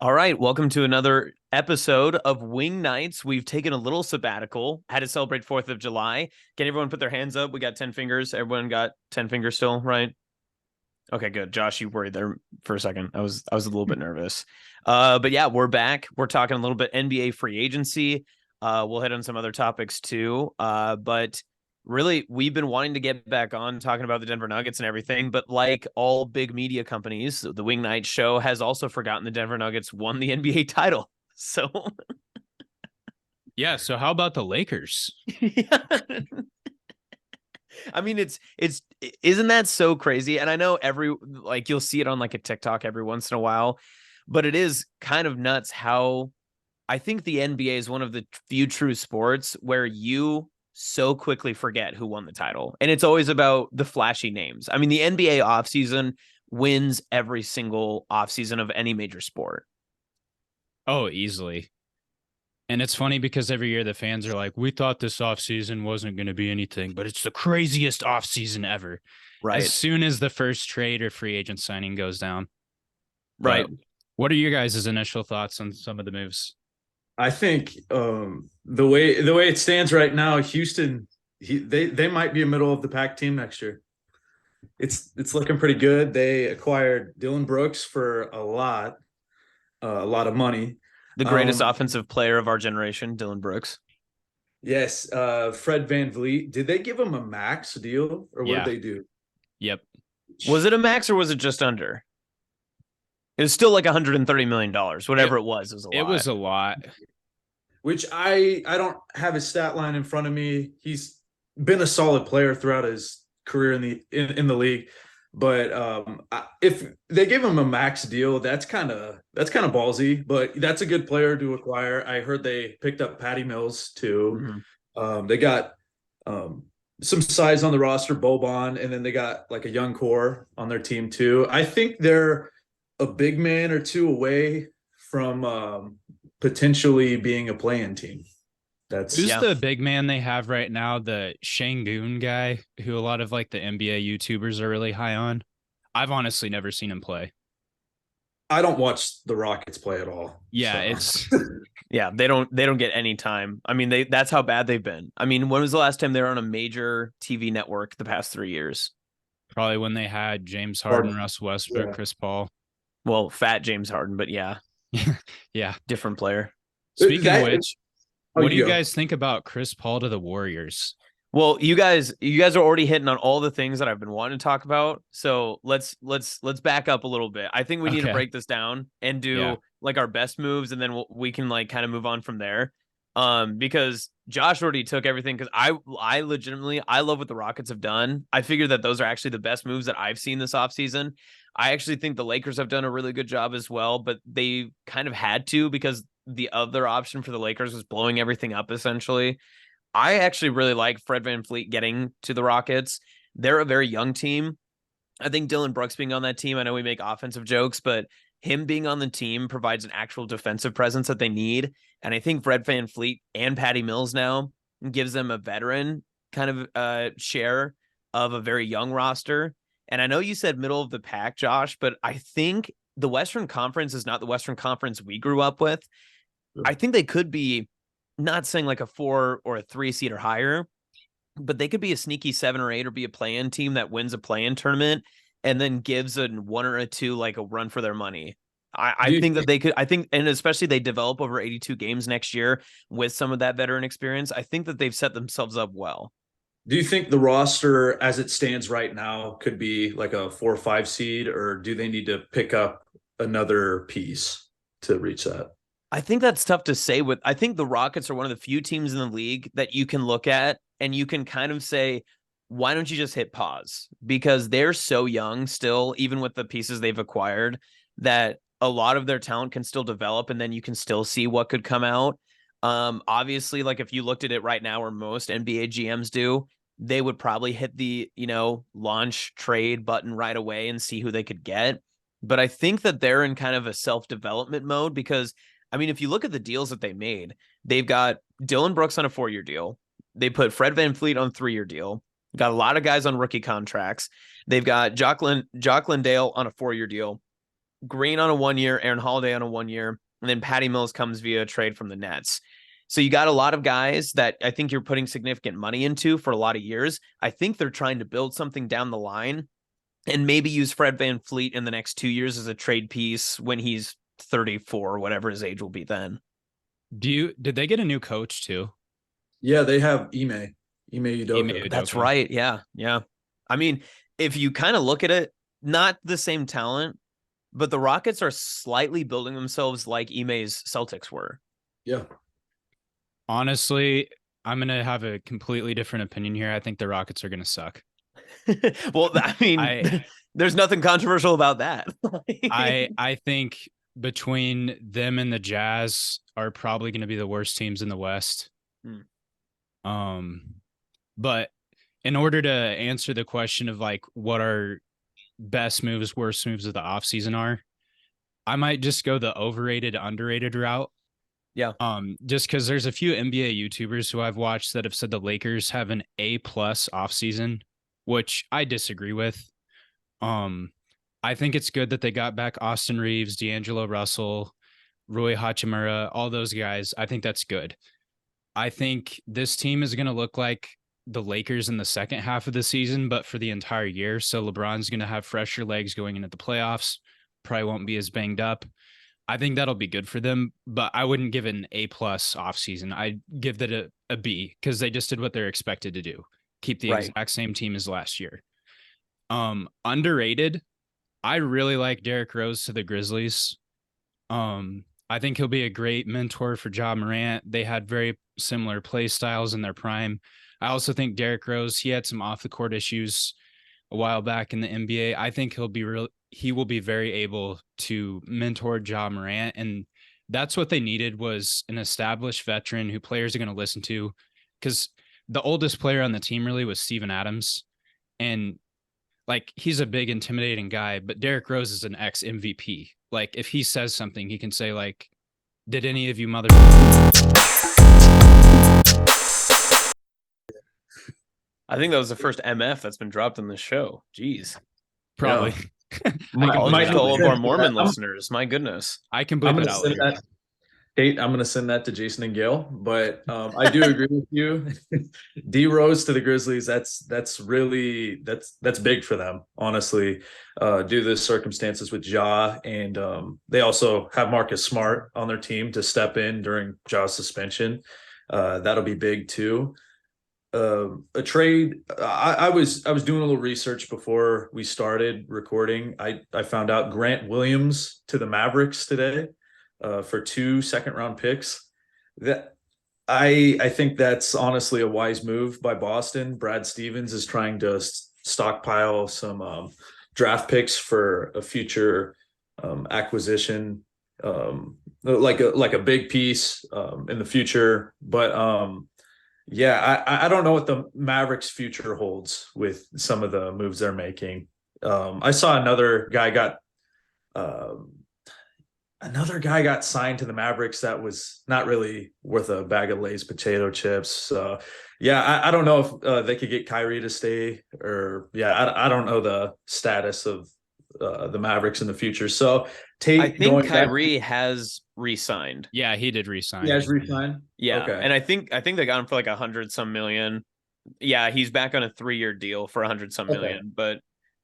All right, welcome to another episode of Wing Nights. We've taken a little sabbatical, had to celebrate 4th of July. Can everyone put their hands up? We got 10 fingers. Everyone got 10 fingers still, right? Okay, good. Josh, you worried there for a second. I was a little bit nervous. But yeah, we're back. We're talking a little bit NBA free agency. We'll hit on some other topics too. But really, we've been wanting to get back on talking about the Denver Nuggets and everything. But like all big media companies, the Wing Night Show has also forgotten the Denver Nuggets won the NBA title. So Yeah, so how about the Lakers? yeah. I mean, it's isn't that so crazy? And I know you'll see it on like a TikTok every once in a while, but it is kind of nuts how I think the NBA is one of the few true sports where you so quickly forget who won the title. And it's always about the flashy names. I mean, the NBA offseason wins every single offseason of any major sport. Oh, easily. And it's funny because every year the fans are like, we thought this offseason wasn't going to be anything, but it's the craziest offseason ever. As Right. soon as the first trade or free agent signing goes down. Right. But what are your guys' initial thoughts on some of the moves? I think the way it stands right now, Houston they might be a middle of the pack team next year. It's looking pretty good. They acquired Dylan Brooks for a lot of money. The greatest offensive player of our generation, Dylan Brooks. Yes, Fred VanVleet. Did they give him a max deal or what Yeah. did they do? Yep. Was it a max or was it just under? It was still like $130 million. Whatever it was a lot. It was a lot. Which I don't have his stat line in front of me. He's been a solid player throughout his career in the league. But if they give him a max deal, that's kind of ballsy. But that's a good player to acquire. I heard they picked up Patty Mills too. They got some size on the roster, Boban, and then they got like a young core on their team too. I think they're a big man or two away from potentially being a play-in team. Who's the big man they have right now? The Şengün guy, who a lot of like the NBA YouTubers are really high on. I've honestly never seen him play. I don't watch the Rockets play at all. Yeah, so. Yeah, they don't get any time. I mean, that's how bad they've been. I mean, when was the last time they were on a major TV network the past 3 years? Probably when they had James Harden, Russ Westbrook, Chris Paul. Well, fat James Harden, but yeah. Yeah. Different player. Speaking of which, what do you guys think about Chris Paul to the Warriors? Well, you guys are already hitting on all the things that I've been wanting to talk about. So let's back up a little bit. I think we need to break this down and do like our best moves, and then we can like kind of move on from there. Because Josh already took everything. Because I legitimately love what the Rockets have done. I figure that those are actually the best moves that I've seen this offseason. I actually think the Lakers have done a really good job as well, but they kind of had to because the other option for the Lakers was blowing everything up essentially. I actually really like Fred VanVleet getting to the Rockets. They're a very young team. I think Dylan Brooks being on that team, I know we make offensive jokes, but him being on the team provides an actual defensive presence that they need. And I think Fred VanVleet and Patty Mills now gives them a veteran kind of share of a very young roster. And I know you said middle of the pack, Josh, but I think the Western Conference is not the Western Conference we grew up with. I think they could be, not saying like a 4 or a 3 seed or higher, but they could be a sneaky 7 or 8 or be a play-in team that wins a play-in tournament and then gives a 1 or a 2 like a run for their money. I think that they could, and especially they develop over 82 games next year with some of that veteran experience. I think that they've set themselves up well. Do you think the roster as it stands right now could be like a 4 or 5 seed, or do they need to pick up another piece to reach that? I think that's tough to say. I think the Rockets are one of the few teams in the league that you can look at and you can kind of say, why don't you just hit pause? Because they're so young still, even with the pieces they've acquired, that a lot of their talent can still develop and then you can still see what could come out. Obviously, like if you looked at it right now, where most NBA GMs do, they would probably hit the, launch trade button right away and see who they could get. But I think that they're in kind of a self-development mode because I mean, if you look at the deals that they made, they've got Dylan Brooks on a 4-year deal. They put Fred VanVleet on a 3-year deal. Got a lot of guys on rookie contracts. They've got Jock Landale on a 4-year deal. Green on a 1 year, Aaron Holiday on a 1 year, and then Patty Mills comes via trade from the Nets. So you got a lot of guys that I think you're putting significant money into for a lot of years. I think they're trying to build something down the line and maybe use Fred VanVleet in the next 2 years as a trade piece when he's 34 or whatever his age will be then. Did they get a new coach too? Yeah, they have Ime Udoka. That's right. Yeah. Yeah. I mean, if you kind of look at it, not the same talent, but the Rockets are slightly building themselves like Ime's Celtics were. Yeah. Honestly, I'm going to have a completely different opinion here. I think the Rockets are going to suck. Well, I mean, there's nothing controversial about that. I think between them and the Jazz are probably going to be the worst teams in the West. But in order to answer the question of like what our best moves, worst moves of the offseason are, I might just go the overrated, underrated route. Yeah. Just because there's a few NBA YouTubers who I've watched that have said the Lakers have an A+ offseason, which I disagree with. I think it's good that they got back Austin Reeves, D'Angelo Russell, Rui Hachimura, all those guys. I think that's good. I think this team is going to look like the Lakers in the second half of the season, but for the entire year. So LeBron's going to have fresher legs going into the playoffs. Probably won't be as banged up. I think that'll be good for them, but I wouldn't give it an A+ offseason. I'd give that a B because they just did what they're expected to do. Keep the exact same team as last year. Underrated. I really like Derrick Rose to the Grizzlies. I think he'll be a great mentor for Ja Morant. They had very similar play styles in their prime. I also think Derrick Rose, he had some off the court issues a while back in the NBA. I think he will be very able to mentor Ja Morant. And that's what they needed, was an established veteran who players are going to listen to, because the oldest player on the team really was Steven Adams. And like, he's a big, intimidating guy, but Derrick Rose is an ex-MVP. Like, if he says something, he can say, like, did any of you mother... I think that was the first MF that's been dropped on this show. Jeez. Probably. Yeah. All of our Mormon listeners. My goodness. I can bleep it out later. Kate, I'm going to send that to Jason and Gail, but I do agree with you. D Rose to the Grizzlies, that's big for them, honestly, due to the circumstances with Ja, and they also have Marcus Smart on their team to step in during Ja's suspension. That'll be big too. A trade. I was doing a little research before we started recording. I found out Grant Williams to the Mavericks today. For 2 second-round picks. That I think that's honestly a wise move by Boston. Brad Stevens is trying to stockpile some draft picks for a future acquisition, like a big piece in the future. But yeah, I don't know what the Mavericks' future holds with some of the moves they're making. I saw another guy got signed to the Mavericks that was not really worth a bag of Lay's potato chips. So, yeah, I don't know if they could get Kyrie to stay, or I don't know the status of the Mavericks in the future. So, I think Kyrie has re-signed. Yeah, he did re-sign. He has re-signed. Yeah, okay. And I think they got him for like 100-some million. Yeah, he's back on a 3-year deal for 100-some million. But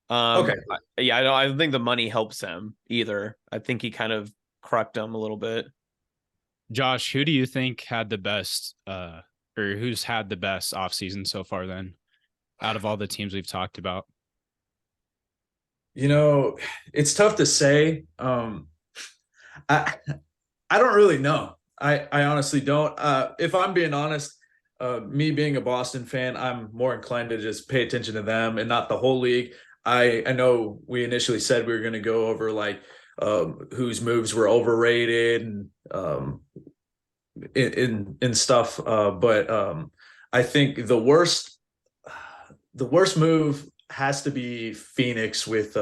okay, I don't think the money helps him either. I think he kind of crucked him a little bit. Josh, who do you think had the best or who's had the best offseason so far then, out of all the teams we've talked about? You know, it's tough to say. I don't really know. I honestly don't. If I'm being honest, me being a Boston fan, I'm more inclined to just pay attention to them and not the whole league. I know we initially said we were going to go over like whose moves were overrated and in stuff, but I think the worst move has to be Phoenix with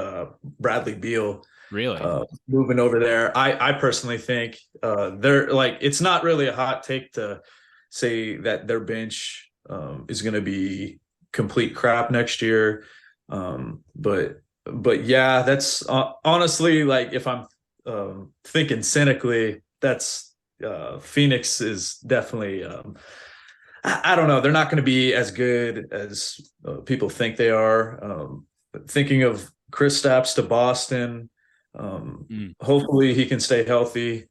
Bradley Beal. Really? Moving over there. I personally think they're like, it's not really a hot take to say that their bench is going to be complete crap next year. But but yeah, that's honestly, like, if I'm thinking cynically, that's Phoenix is definitely I don't know. They're not going to be as good as people think they are. Thinking of Kristaps to Boston, hopefully he can stay healthy.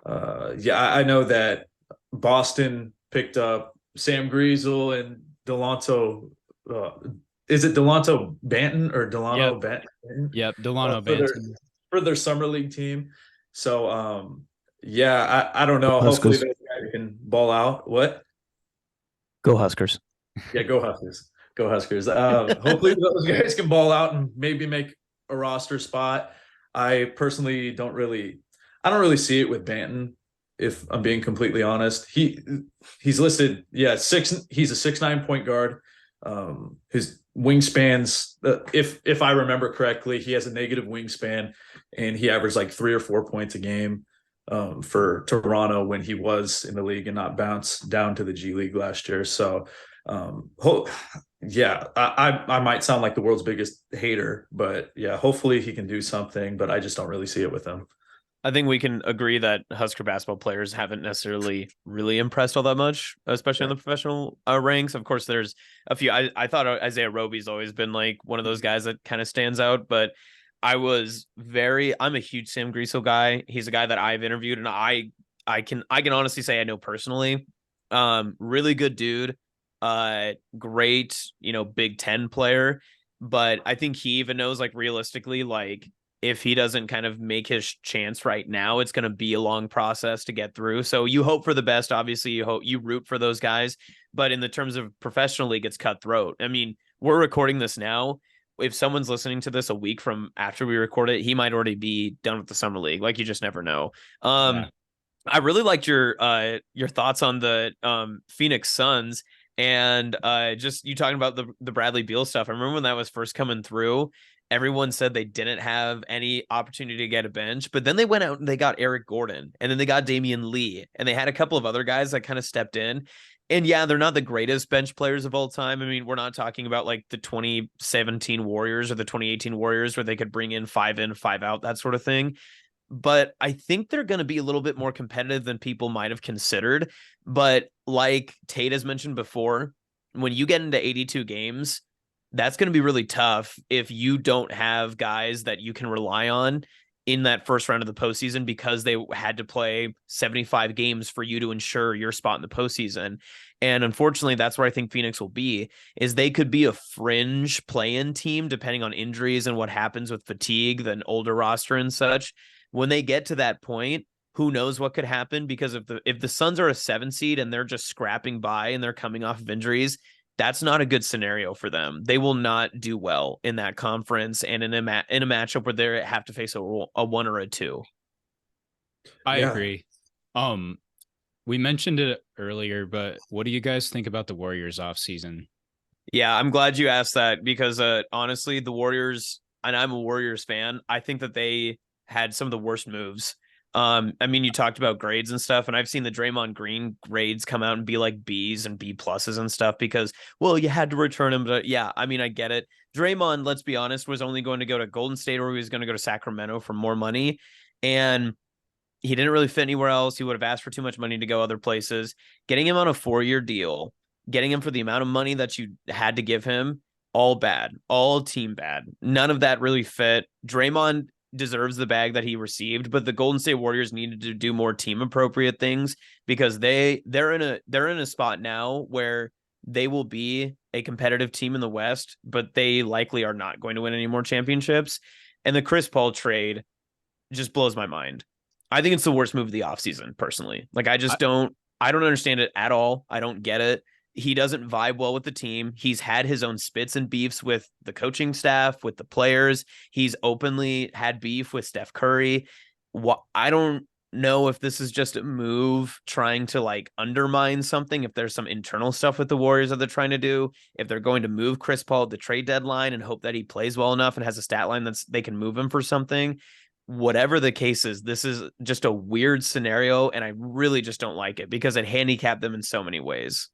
Yeah, I know that Boston picked up Sam Griesel and Delanto. Uh, is it Delanto Banton or Yep. Delano Banton? Yep. Delano For their Banton. summer league team. So yeah, I don't know. Hopefully Huskers. those guys can ball out. What? Go Huskers. Yeah, go Huskers. Go Huskers. Hopefully those guys can ball out and maybe make a roster spot. I personally I don't really see it with Banton, if I'm being completely honest. He's listed, yeah, he's a 6'9" point guard. His wingspans, if I remember correctly, he has a negative wingspan and he averaged like 3 or 4 points a game for Toronto when he was in the league and not bounced down to the G League last year. So um, yeah, I might sound like the world's biggest hater, but yeah, hopefully he can do something, but I just don't really see it with him. I think we can agree that Husker basketball players haven't necessarily really impressed all that much, especially in the professional ranks. Of course, there's a few. I thought Isaiah Roby's always been like one of those guys that kind of stands out, but I'm a huge Sam Griesel guy. He's a guy that I've interviewed, and I can honestly say I know personally. Really good dude. Great, Big Ten player, but I think he even knows, like, realistically, like, if he doesn't kind of make his chance right now, it's going to be a long process to get through. So you hope for the best. Obviously, you root for those guys, but in the terms of professional league, it's cutthroat. I mean, we're recording this now. If someone's listening to this a week from after we record it, he might already be done with the summer league. Like, you just never know. Yeah. I really liked your thoughts on the Phoenix Suns and just you talking about the Bradley Beal stuff. I remember when that was first coming through, everyone said they didn't have any opportunity to get a bench, but then they went out and they got Eric Gordon, and then they got Damian Lee, and they had a couple of other guys that kind of stepped in. And yeah, they're not the greatest bench players of all time. I mean, we're not talking about like the 2017 Warriors or the 2018 Warriors where they could bring in 5 in, 5 out, that sort of thing. But I think they're going to be a little bit more competitive than people might have considered. But like Tate has mentioned before, when you get into 82 games, that's going to be really tough if you don't have guys that you can rely on in that first round of the postseason, because they had to play 75 games for you to ensure your spot in the postseason. And unfortunately, that's where I think Phoenix will be, is they could be a fringe play-in team depending on injuries and what happens with fatigue, the older roster and such. When they get to that point, who knows what could happen? Because if the Suns are a 7 seed and they're just scrapping by and they're coming off of injuries, that's not a good scenario for them. They will not do well in that conference and in a matchup where they have to face a 1 or a 2. I agree. We mentioned it earlier, but what do you guys think about the Warriors off season? Yeah, I'm glad you asked that, because honestly, the Warriors, and I'm a Warriors fan, I think that they had some of the worst moves. I mean, you talked about grades and stuff, and I've seen the Draymond Green grades come out and be like B's and B pluses and stuff because, well, you had to return him. But yeah, I mean, I get it. Draymond, let's be honest, was only going to go to Golden State, or he was going to go to Sacramento for more money. And he didn't really fit anywhere else. He would have asked for too much money to go other places. Getting him on a 4-year deal, getting him for the amount of money that you had to give him, all bad, all team bad. None of that really fit. Draymond deserves the bag that he received, but the Golden State Warriors needed to do more team appropriate things, because they're in a spot now where they will be a competitive team in the West, but they likely are not going to win any more championships. And the Chris Paul trade just blows my mind. I think it's the worst move of the offseason, personally. Like, I don't understand it at all. I don't get it. He doesn't vibe well with the team. He's had his own spits and beefs with the coaching staff, with the players. He's openly had beef with Steph Curry. I don't know if this is just a move trying to like undermine something, if there's some internal stuff with the Warriors that they're trying to do, if they're going to move Chris Paul at the trade deadline and hope that he plays well enough and has a stat line they can move him for something. Whatever the case is, this is just a weird scenario, and I really just don't like it because it handicapped them in so many ways.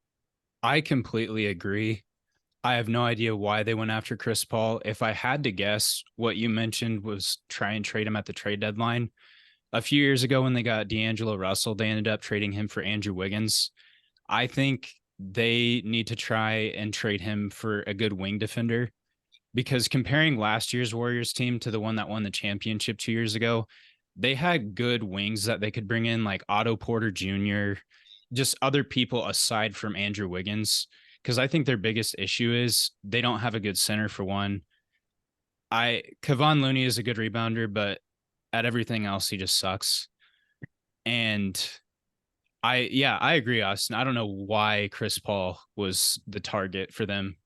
I completely agree. I have no idea why they went after Chris Paul. If I had to guess, what you mentioned was try and trade him at the trade deadline. A few years ago when they got D'Angelo Russell, they ended up trading him for Andrew Wiggins. I think they need to try and trade him for a good wing defender, because comparing last year's Warriors team to the one that won the championship 2 years ago, they had good wings that they could bring in, like Otto Porter Jr., just other people aside from Andrew Wiggins, because I think their biggest issue is they don't have a good center for one. Kevon Looney is a good rebounder, but at everything else, he just sucks. And I agree, Austin. I don't know why Chris Paul was the target for them.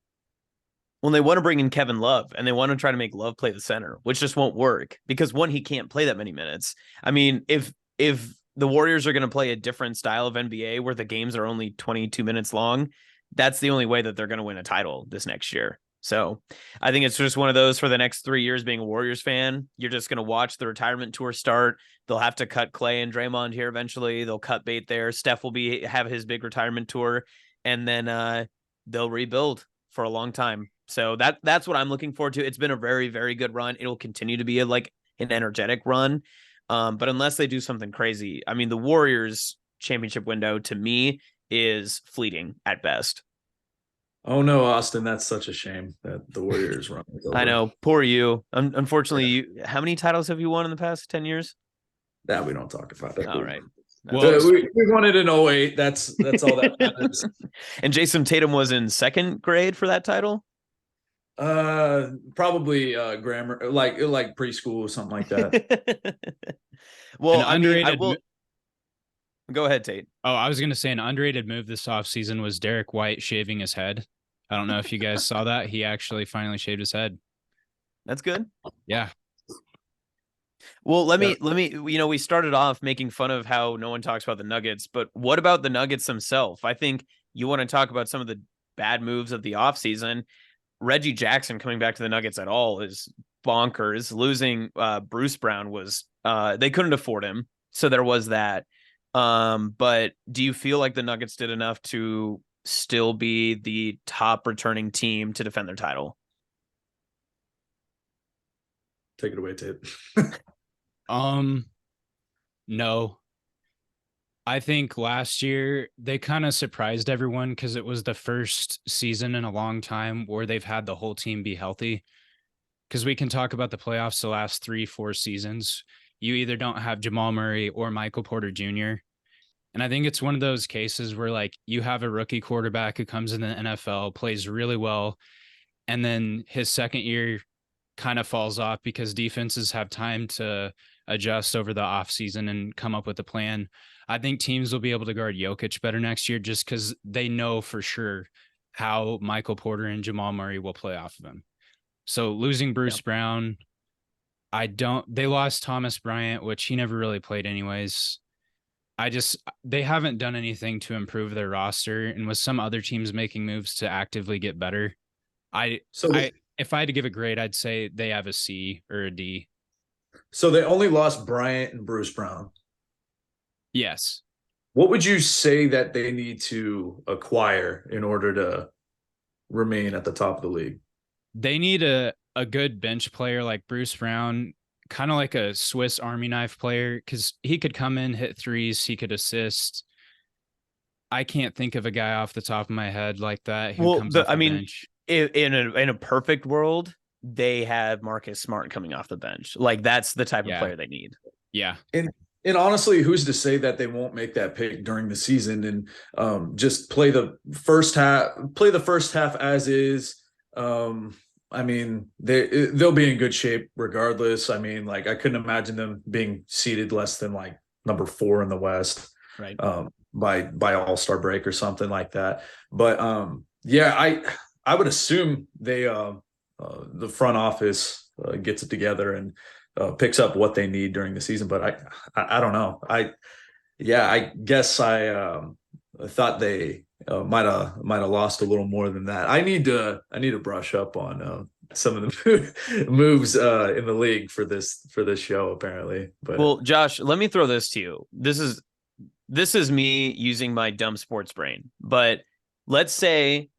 Well, they want to bring in Kevin Love, and they want to try to make Love play the center, which just won't work because one, he can't play that many minutes. I mean, if the Warriors are going to play a different style of NBA where the games are only 22 minutes long, that's the only way that they're going to win a title this next year. So I think it's just one of those for the next 3 years being a Warriors fan. You're just going to watch the retirement tour start. They'll have to cut Clay and Draymond here eventually. They'll cut bait there. Steph will have his big retirement tour, and then they'll rebuild for a long time. So that's what I'm looking forward to. It's been a very, very good run. It'll continue to be an energetic run. But unless they do something crazy, I mean, the Warriors championship window to me is fleeting at best. Oh no, Austin, that's such a shame that the Warriors run. I know, poor you. Unfortunately, how many titles have you won in the past 10 years? That we don't talk about. All right. Well, we won it in 08. That's all that matters. And Jason Tatum was in second grade for that title? Probably grammar, like preschool or something like that. Well, I will. Go ahead, Tate. Oh, I was going to say an underrated move this offseason was Derek White shaving his head. I don't know if you guys saw that. He actually finally shaved his head. That's good. Yeah. Well, let me, we started off making fun of how no one talks about the Nuggets, but what about the Nuggets themselves? I think you want to talk about some of the bad moves of the offseason. Reggie Jackson coming back to the Nuggets at all is bonkers. Losing Bruce Brown was they couldn't afford him. So there was that. But do you feel like the Nuggets did enough to still be the top returning team to defend their title? Take it away, Tate. No. I think last year they kind of surprised everyone because it was the first season in a long time where they've had the whole team be healthy. Because we can talk about the playoffs the last 3-4 seasons. You either don't have Jamal Murray or Michael Porter Jr. And I think it's one of those cases where, like, you have a rookie quarterback who comes in the NFL, plays really well, and then his second year kind of falls off because defenses have time to adjust over the offseason and come up with a plan. I think teams will be able to guard Jokic better next year just because they know for sure how Michael Porter and Jamal Murray will play off of him. So losing Bruce Brown, they lost Thomas Bryant, which he never really played anyways. They haven't done anything to improve their roster, and with some other teams making moves to actively get better, if I had to give a grade, I'd say they have a C or a D. So they only lost Bryant and Bruce Brown. Yes. What would you say that they need to acquire in order to remain at the top of the league? They need a good bench player like Bruce Brown, kind of like a Swiss Army knife player, because he could come in, hit threes, he could assist. I can't think of a guy off the top of my head like that who comes off the bench. In a perfect world, they have Marcus Smart coming off the bench. Like, that's the type of player they need. Yeah. And honestly, who's to say that they won't make that pick during the season and just play the first half as is. I mean, they'll be in good shape regardless. I mean, like, I couldn't imagine them being seeded less than like number 4 in the West, right? By All-Star break or something like that. But I would assume they the front office gets it together and picks up what they need during the season. But I don't know. I guess I thought they might have lost a little more than that. I need to brush up on some of the moves in the league for this show, apparently. But well, Josh, let me throw this to you. This is me using my dumb sports brain. But let's say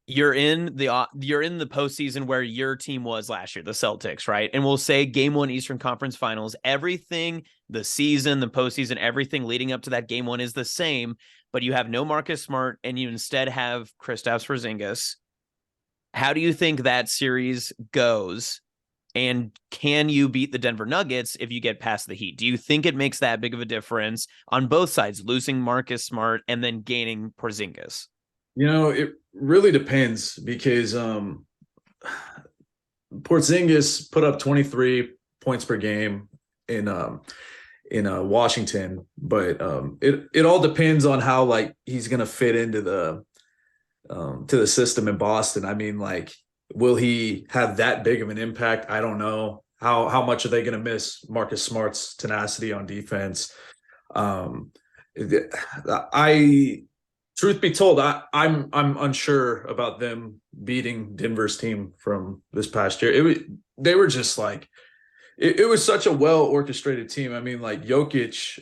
you're in the postseason where your team was last year, the Celtics, right? And we'll say game 1 Eastern Conference Finals, everything, the season, the postseason, everything leading up to that game 1 is the same, but you have no Marcus Smart and you instead have Kristaps Porzingis. How do you think that series goes? And can you beat the Denver Nuggets if you get past the Heat? Do you think it makes that big of a difference on both sides, losing Marcus Smart and then gaining Porzingis? It really depends because Porzingis put up 23 points per game in Washington, but it all depends on how like he's gonna fit into the to the system in Boston. I mean, like, will he have that big of an impact? I don't know. How much are they going to miss Marcus Smart's tenacity on defense? I truth be told, I'm unsure about them beating Denver's team from this past year. They were just like it was such a well orchestrated team. I mean, like Jokic,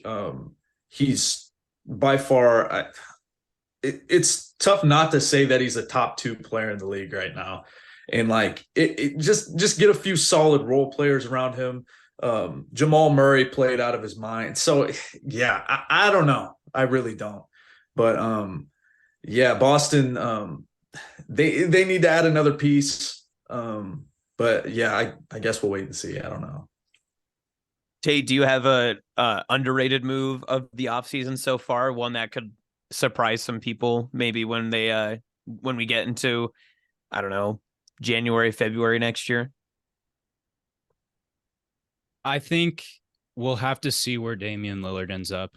he's by far. It's tough not to say that he's a top 2 player in the league right now, and like it just get a few solid role players around him. Jamal Murray played out of his mind, so yeah, I don't know, I really don't, but yeah, Boston, they need to add another piece, but yeah, I guess we'll wait and see. I don't know. Tate, do you have a underrated move of the offseason so far? One that could surprise some people maybe when we get into, I don't know, January, February next year? I think we'll have to see where Damian Lillard ends up,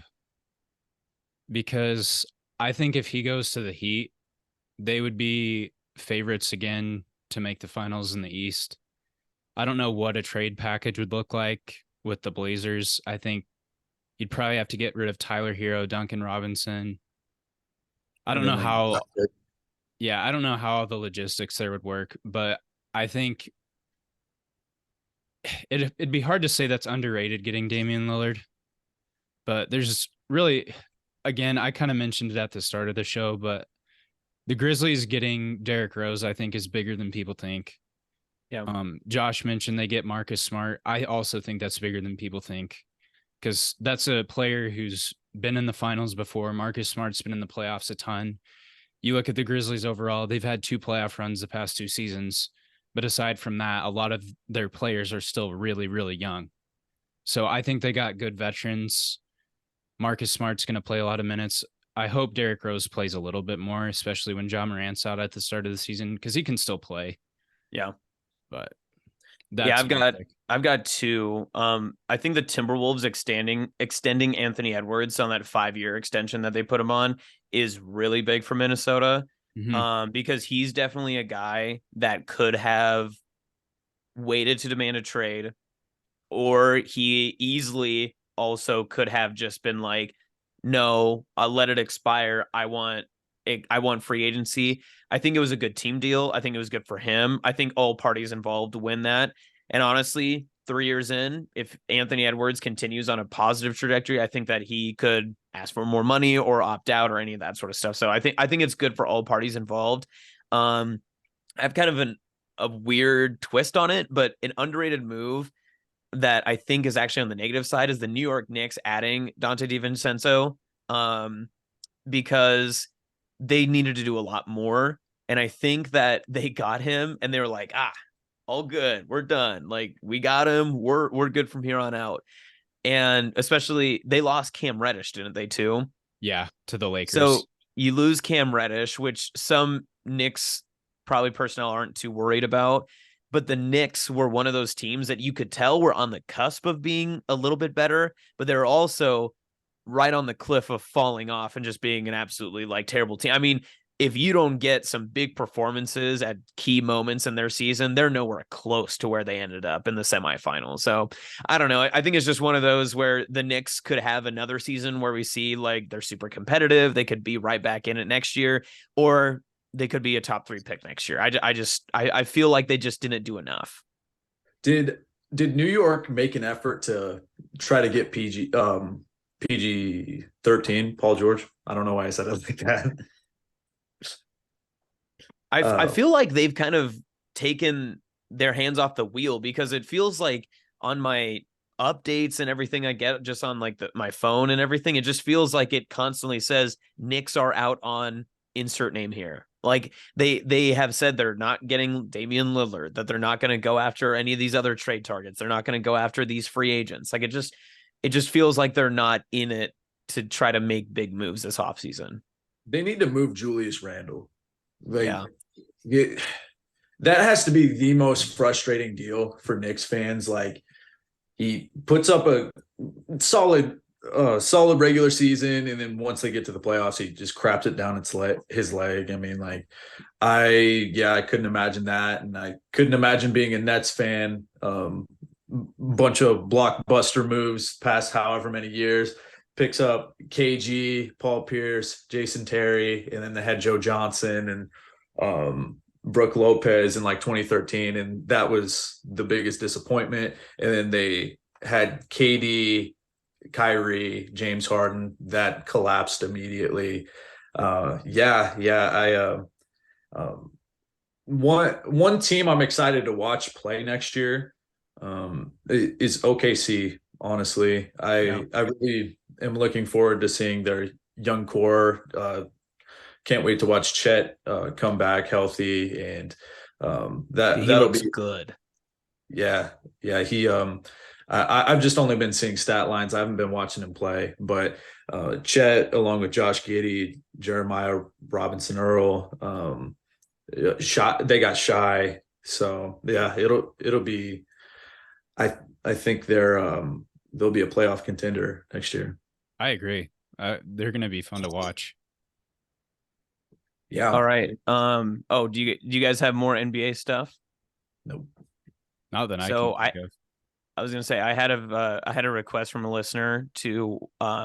because I think if he goes to the Heat, they would be favorites again to make the finals in the East. I don't know what a trade package would look like with the Blazers. I think you'd probably have to get rid of Tyler Hero, Duncan Robinson. I don't know how the logistics there would work, but I think it'd be hard to say that's underrated getting Damian Lillard. But there's really, again, I kind of mentioned it at the start of the show, but the Grizzlies getting Derrick Rose, I think, is bigger than people think. Yeah. Josh mentioned they get Marcus Smart. I also think that's bigger than people think, because that's a player who's been in the finals before. Marcus Smart's been in the playoffs a ton. You look at the Grizzlies overall, they've had 2 playoff runs the past 2 seasons. But aside from that, a lot of their players are still really, really young. So I think they got good veterans. Marcus Smart's going to play a lot of minutes. I hope Derrick Rose plays a little bit more, especially when Ja Morant's out at the start of the season, because he can still play. Yeah. But I've got 2. I think the Timberwolves extending Anthony Edwards on that 5-year extension that they put him on is really big for Minnesota. Because he's definitely a guy that could have waited to demand a trade, or he easily also could have just been like, no, I'll let it expire. I want free agency. I think it was a good team deal. I think it was good for him. I think all parties involved win that. And honestly, 3 years in, if Anthony Edwards continues on a positive trajectory, I think that he could ask for more money or opt out or any of that sort of stuff. So I think it's good for all parties involved. I have kind of a weird twist on it, but an underrated move that I think is actually on the negative side is the New York Knicks adding Dante DiVincenzo, because they needed to do a lot more. And I think that they got him and they were like, all good, we're done. Like, we got him. We're good from here on out. And especially they lost Cam Reddish, didn't they too? Yeah, to the Lakers. So you lose Cam Reddish, which some Knicks probably personnel aren't too worried about. But the Knicks were one of those teams that you could tell were on the cusp of being a little bit better, but they're also right on the cliff of falling off and just being an absolutely like terrible team. I mean, if you don't get some big performances at key moments in their season, they're nowhere close to where they ended up in the semifinals. So I don't know. I think it's just one of those where the Knicks could have another season where we see like they're super competitive. They could be right back in it next year, or they could be a top 3 pick next year. I feel like they just didn't do enough. Did New York make an effort to try to get PG-13 Paul George? I don't know why I said it like that. I feel like they've kind of taken their hands off the wheel, because it feels like on my updates and everything I get just on like my phone and everything, it just feels like it constantly says Knicks are out on insert name here. Like they have said they're not getting Damian Lillard, that they're not going to go after any of these other trade targets. They're not going to go after these free agents. Like it just feels like they're not in it to try to make big moves this offseason. They need to move Julius Randle. Like, that has to be the most frustrating deal for Knicks fans. Like, he puts up a solid regular season, and then once they get to the playoffs, he just craps it down his leg. I mean, like, I couldn't imagine that, and I couldn't imagine being a Nets fan. Bunch of blockbuster moves past however many years. Picks up KG, Paul Pierce, Jason Terry, and then they had Joe Johnson and Brooke Lopez in like 2013, and that was the biggest disappointment. And then they had KD, Kyrie, James Harden, that collapsed immediately. One team I'm excited to watch play next year is OKC. Honestly, I really am looking forward to seeing their young core. Can't wait to watch Chet come back healthy, and that'll be good. Yeah. He I've just only been seeing stat lines. I haven't been watching him play, but Chet, along with Josh Giddey, Jeremiah Robinson Earl, they got Shy. So yeah, it'll be. I think they'll be a playoff contender next year. I agree. They're going to be fun to watch. Yeah. All right. Do you guys have more NBA stuff? Nope. Not that I was gonna say I had a request from a listener to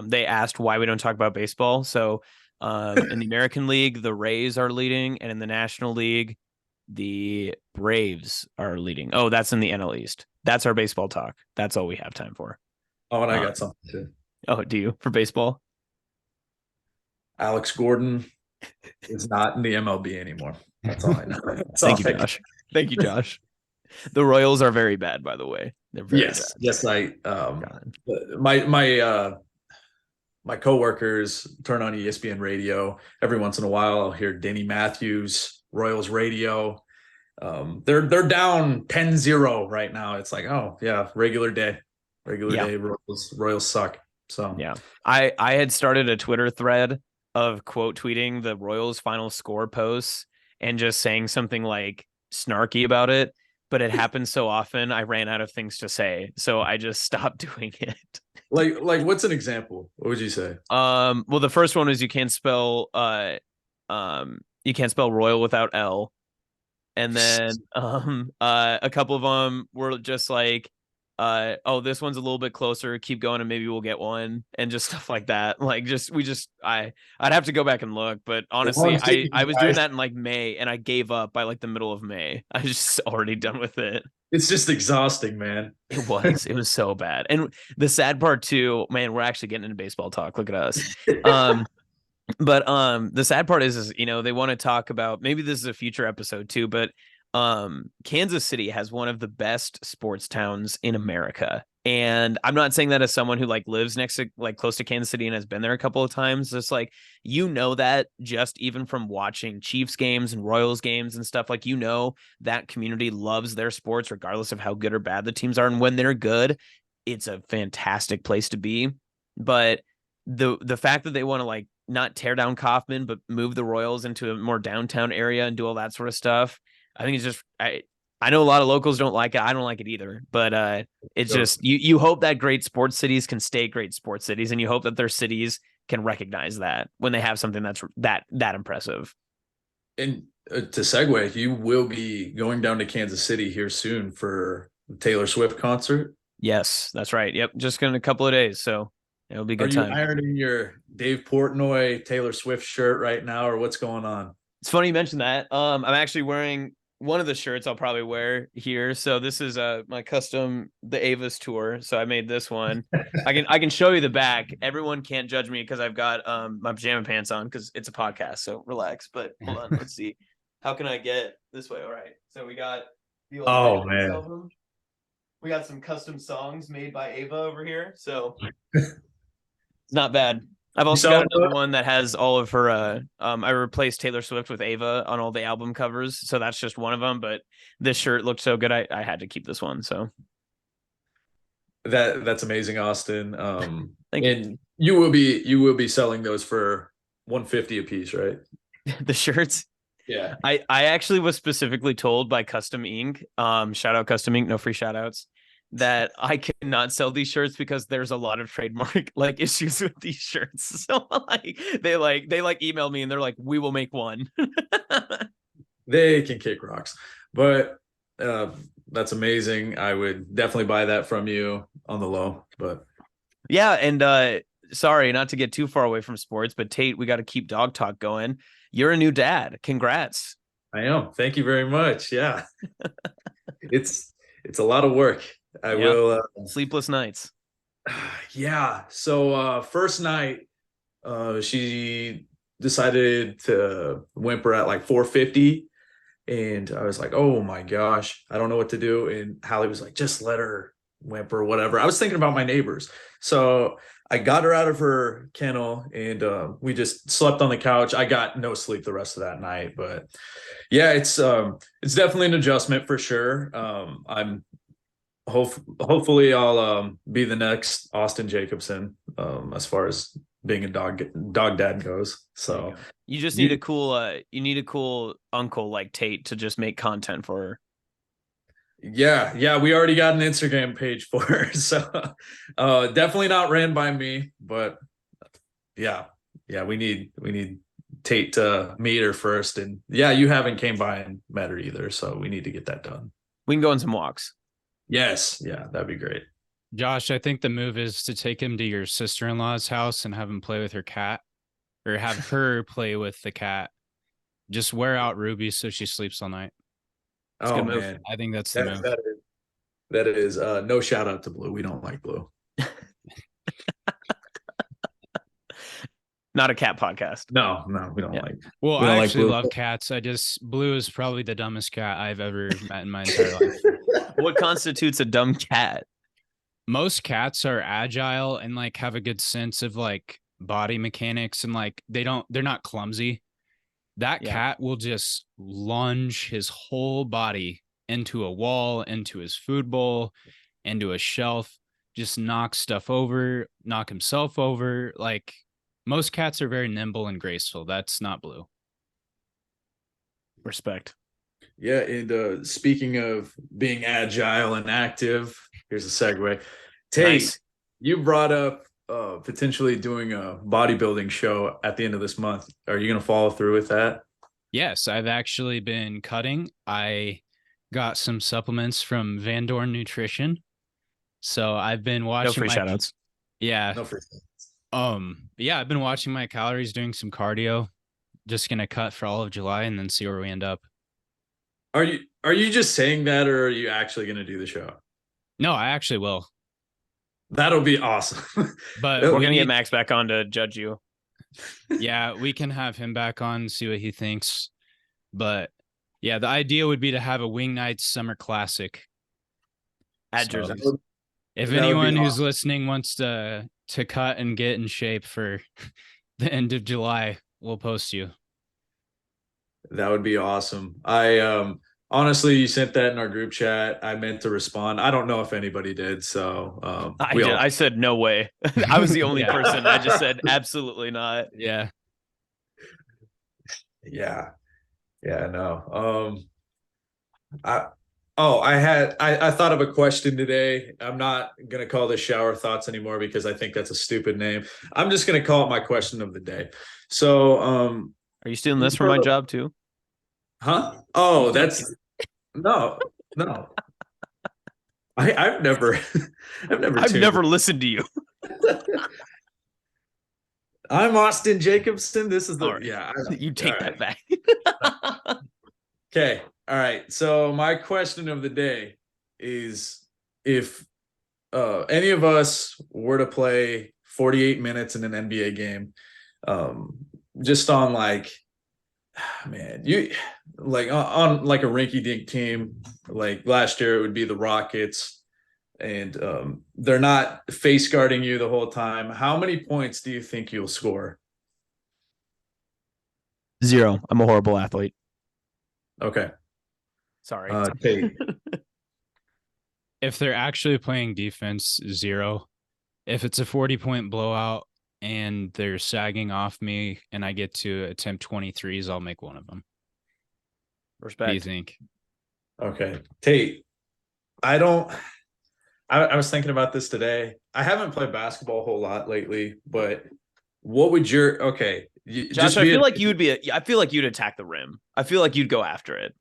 they asked why we don't talk about baseball. So in the American League, the Rays are leading, and in the National League, the Braves are leading. Oh, that's in the NL East. That's our baseball talk. That's all we have time for. Oh, and I got something too. Oh, do you for baseball? Alex Gordon is not in the MLB anymore. That's all I know. Thank you, Josh. Thank you, Josh. The Royals are very bad, by the way. They're very bad. Yes. My coworkers turn on ESPN radio every once in a while. I'll hear Denny Matthews, Royals radio. They're down 10-0 right now. It's like, oh yeah, regular day. Royals suck. So yeah, I had started a Twitter thread of quote tweeting the Royals final score posts and just saying something like snarky about it, but it happened so often I ran out of things to say, so I just stopped doing it. Like what's an example? What would you say? Well, the first one is you can't spell Royal without L. And then a couple of them were just like, this one's a little bit closer, keep going and maybe we'll get one, and just stuff like that. Like I'd have to go back and look, but honestly, I was doing that in like May, and I gave up by like the middle of May. I was just already done with it. It's just exhausting, man. It was so bad. And the sad part too, man, we're actually getting into baseball talk. Look at us. But the sad part is they want to talk about, maybe this is a future episode too, but Kansas City has one of the best sports towns in America. And I'm not saying that as someone who like lives next to like close to Kansas City and has been there a couple of times. Just like, that just even from watching Chiefs games and Royals games and stuff, like, that community loves their sports regardless of how good or bad the teams are. And when they're good, it's a fantastic place to be. But the fact that they want to like not tear down Kauffman, but move the Royals into a more downtown area and do all that sort of stuff, I think it's just, I know a lot of locals don't like it. I don't like it either, but it's just, you hope that great sports cities can stay great sports cities, and you hope that their cities can recognize that when they have something that's that impressive. And to segue, you will be going down to Kansas City here soon for the Taylor Swift concert. Yes, that's right. Yep. Just in a couple of days. So it'll be a good time. Are you ironing your Dave Portnoy Taylor Swift shirt right now, or what's going on? It's funny you mentioned that. I'm actually wearing one of the shirts I'll probably wear here. So this is my custom, the Avis tour. So I made this one. I can show you the back. Everyone can't judge me because I've got my pajama pants on because it's a podcast. So relax. But hold on, let's see. How can I get this way? All right. So we got the old Oh man. album. We got some custom songs made by Ava over here. So it's not bad. I've also got another one that has all of her I replaced Taylor Swift with Ava on all the album covers, so that's just one of them, but this shirt looked so good I had to keep this one. So that's amazing, Austin. Thank and you will be selling those for $150 a piece, right? The shirts. Yeah. I actually was specifically told by Custom Ink, shout out Custom Ink, no free shout outs, that I cannot sell these shirts because there's a lot of trademark like issues with these shirts. So they emailed me and they're like, we will make one. They can kick rocks. But that's amazing. I would definitely buy that from you on the low. But yeah, and sorry, not to get too far away from sports, but Tate, we got to keep dog talk going. You're a new dad. Congrats. I am. Thank you very much. Yeah. it's a lot of work. I will sleepless nights. Yeah. So first night, she decided to whimper at like 4:50. And I was like, oh my gosh, I don't know what to do. And Hallie was like, just let her whimper, whatever. I was thinking about my neighbors. So I got her out of her kennel and we just slept on the couch. I got no sleep the rest of that night. But yeah, it's definitely an adjustment for sure. I'm hopefully I'll be the next Austin Jacobson as far as being a dog dad goes. So you just need a cool uncle like Tate to just make content for her. Yeah, we already got an Instagram page for her. So definitely not ran by me, but yeah, we need Tate to meet her first. And yeah, you haven't came by and met her either, so we need to get that done. We can go on some walks. Yes, yeah, that'd be great. Josh, I think the move is to take him to your sister-in-law's house and have him play with her cat, or have her play with the cat. Just wear out Ruby so she sleeps all night. It's oh man, I think that's the move. That is no shout out to Blue. We don't like Blue. Not a cat podcast. No, we don't like. Well, I actually love cats. Blue is probably the dumbest cat I've ever met in my entire life. What constitutes a dumb cat? Most cats are agile and like have a good sense of like body mechanics and like they're not clumsy. That cat will just lunge his whole body into a wall, into his food bowl, into a shelf, just knock stuff over, knock himself over. Like most cats are very nimble and graceful. That's not Blue. Respect. Yeah, and speaking of being agile and active, here's a segue. Tate, nice. You brought up potentially doing a bodybuilding show at the end of this month. Are you going to follow through with that? Yes, I've actually been cutting. I got some supplements from Van Dorn Nutrition. So I've been watching. No free shoutouts. Yeah. No free shoutouts. Yeah, I've been watching my calories, doing some cardio. Just going to cut for all of July and then see where we end up. Are you just saying that, or are you actually going to do the show? No, I actually will. That'll be awesome. But we're going to get Max back on to judge you. Yeah, we can have him back on, see what he thinks. But yeah, the idea would be to have a Wing Nights Summer Classic. At Jersey. If anyone who's listening wants to cut and get in shape for the end of July, we'll post you. That would be awesome. I honestly, you sent that in our group chat. I meant to respond. I don't know if anybody did. So I said no way. I was the only person. I just said absolutely not. Yeah. No. I thought of a question today. I'm not gonna call this shower thoughts anymore because I think that's a stupid name. I'm just gonna call it my question of the day. So are you stealing this from my job too? Huh? Oh, that's no. I've never listened to you. I'm Austin Jacobson. This is you take that back. Okay. All right. So my question of the day is if any of us were to play 48 minutes in an NBA game, just on like Man, you like on like a rinky-dink team, like last year it would be the Rockets, and they're not face guarding you the whole time. How many points do you think you'll score? 0. I'm a horrible athlete. Okay. Sorry. Tate. If they're actually playing defense, 0. If it's a 40-point blowout and they're sagging off me and I get to attempt 23s, I'll make one of them. Respect. What do you think? Okay. Tate, I was thinking about this today. I haven't played basketball a whole lot lately, but what would your Josh, I feel like you'd attack the rim. I feel like you'd go after it.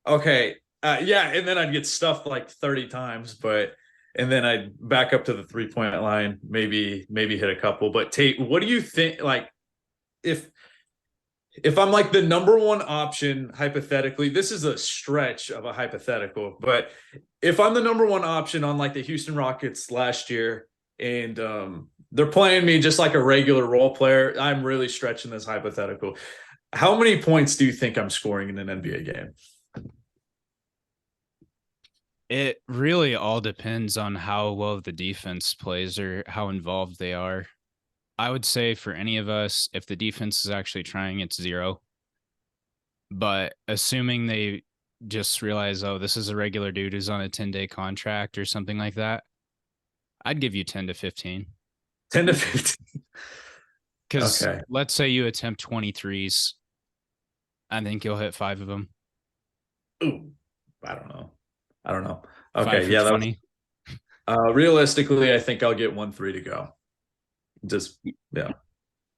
Okay. Yeah, and then I'd get stuffed like 30 times, and then I'd back up to the 3-point line, maybe hit a couple. But Tate, what do you think? Like, if I'm like the number one option, hypothetically, this is a stretch of a hypothetical, but if I'm the number one option on like the Houston Rockets last year, and they're playing me just like a regular role player, I'm really stretching this hypothetical. How many points do you think I'm scoring in an NBA game? It really all depends on how well the defense plays or how involved they are. I would say for any of us, if the defense is actually trying, it's 0. But assuming they just realize, oh, this is a regular dude who's on a 10-day contract or something like that, I'd give you 10 to 15. 10 to 15. Because let's say you attempt 23s. I think you'll hit 5 of them. Ooh, I don't know. Okay, yeah, funny. Realistically, I think I'll get 1 3 to go. Just yeah.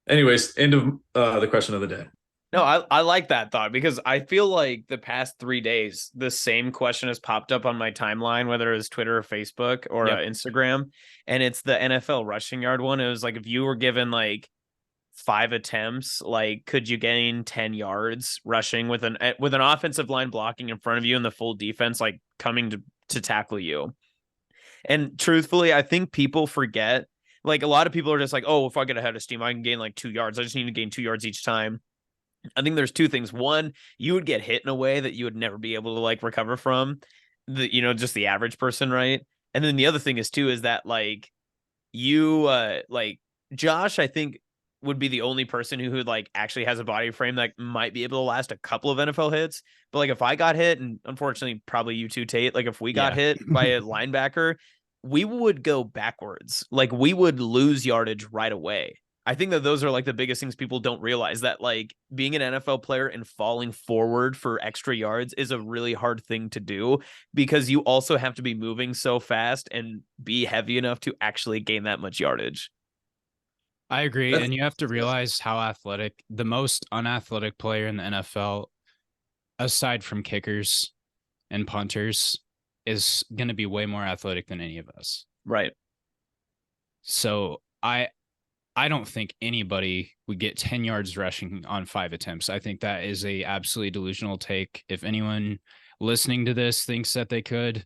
Anyways, end of the question of the day. No, I like that thought, because I feel like the past 3 days, the same question has popped up on my timeline, whether it's Twitter or Facebook or Instagram, and it's the NFL rushing yard one. It was like, if you were given like 5 attempts, like, could you gain 10 yards rushing with an offensive line blocking in front of you and the full defense like coming to tackle you? And truthfully, I think people forget, like, a lot of people are just like, oh, if I get ahead of steam, I can gain like 2 yards. I just need to gain 2 yards each time. I think there's 2 things. One, you would get hit in a way that you would never be able to like recover from, just the average person, right? And then the other thing is too, is that like you like Josh, I think, would be the only person who like actually has a body frame that might be able to last a couple of NFL hits. But like, if I got hit, and unfortunately probably you too, Tate, like if we got hit by a linebacker, we would go backwards. Like, we would lose yardage right away. I think that those are like the biggest things people don't realize, that like being an NFL player and falling forward for extra yards is a really hard thing to do, because you also have to be moving so fast and be heavy enough to actually gain that much yardage. I agree. And you have to realize how athletic the most unathletic player in the NFL, aside from kickers and punters, is going to be way more athletic than any of us. Right. So I don't think anybody would get 10 yards rushing on 5 attempts. I think that is a absolutely delusional take. If anyone listening to this thinks that they could,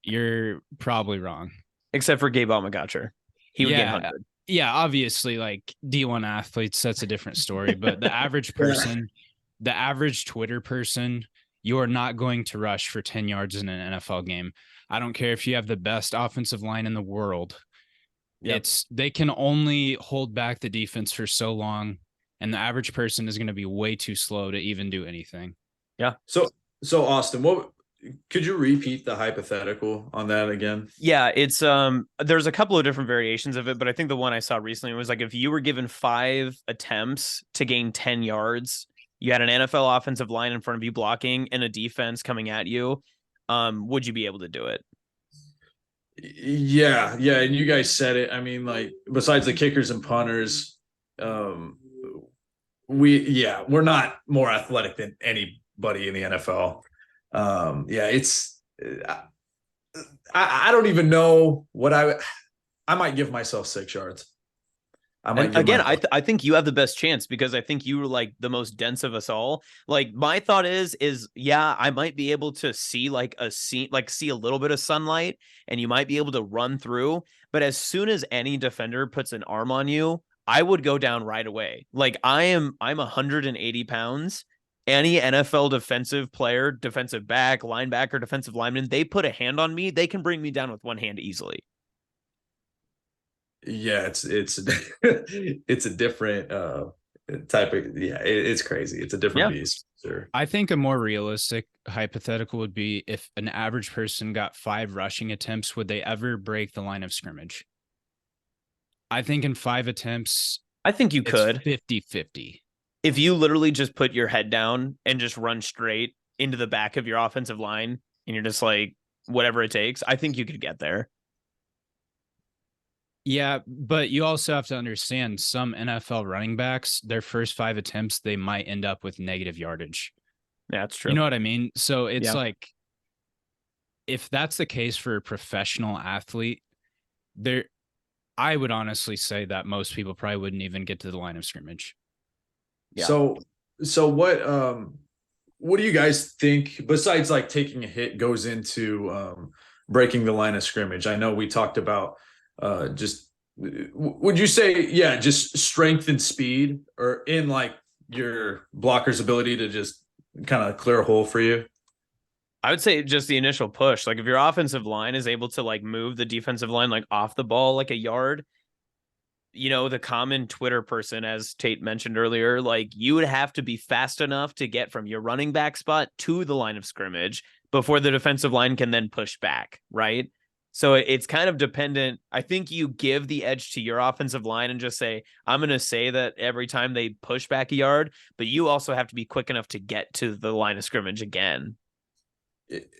you're probably wrong. Except for Gabe Almagacher. He would get 100. Yeah, obviously, like D1 athletes, that's a different story. But the average person, the average Twitter person, you are not going to rush for 10 yards in an NFL game. I don't care if you have the best offensive line in the world. Yep. They can only hold back the defense for so long, and the average person is going to be way too slow to even do anything. Yeah. So Austin, could you repeat the hypothetical on that again? Yeah, it's there's a couple of different variations of it, but I think the one I saw recently was like, if you were given 5 attempts to gain 10 yards, you had an NFL offensive line in front of you blocking and a defense coming at you, would you be able to do it? Yeah, and you guys said it. I mean, like, besides the kickers and punters, we're not more athletic than anybody in the NFL. It's I don't even know what I might give myself 6 yards. I think you have the best chance, because I think you were like the most dense of us all. Like, my thought is I might be able to see see a little bit of sunlight, and you might be able to run through. But as soon as any defender puts an arm on you, I would go down right away. Like I'm 180 pounds. Any NFL defensive player, defensive back, linebacker, defensive lineman, they put a hand on me, they can bring me down with one hand easily. Yeah, it's it's a different type of it's crazy. It's a different beast. Sure. I think a more realistic hypothetical would be if an average person got 5 rushing attempts, would they ever break the line of scrimmage? I think in 5 attempts, I think you could 50-50. If you literally just put your head down and just run straight into the back of your offensive line and you're just like, whatever it takes, I think you could get there. Yeah, but you also have to understand some NFL running backs, their first 5 attempts, they might end up with negative yardage. Yeah, that's true. You know what I mean? So it's like, if that's the case for a professional athlete, I would honestly say that most people probably wouldn't even get to the line of scrimmage. Yeah. So what do you guys think, besides like taking a hit, goes into breaking the line of scrimmage? I know we talked about just, would you say, just strength and speed, or in like your blocker's ability to just kind of clear a hole for you? I would say just the initial push. Like if your offensive line is able to like move the defensive line like off the ball like a yard, you know, the common Twitter person, as Tate mentioned earlier, like you would have to be fast enough to get from your running back spot to the line of scrimmage before the defensive line can then push back, right? So it's kind of dependent. I think you give the edge to your offensive line and just say, I'm going to say that every time they push back a yard, but you also have to be quick enough to get to the line of scrimmage again.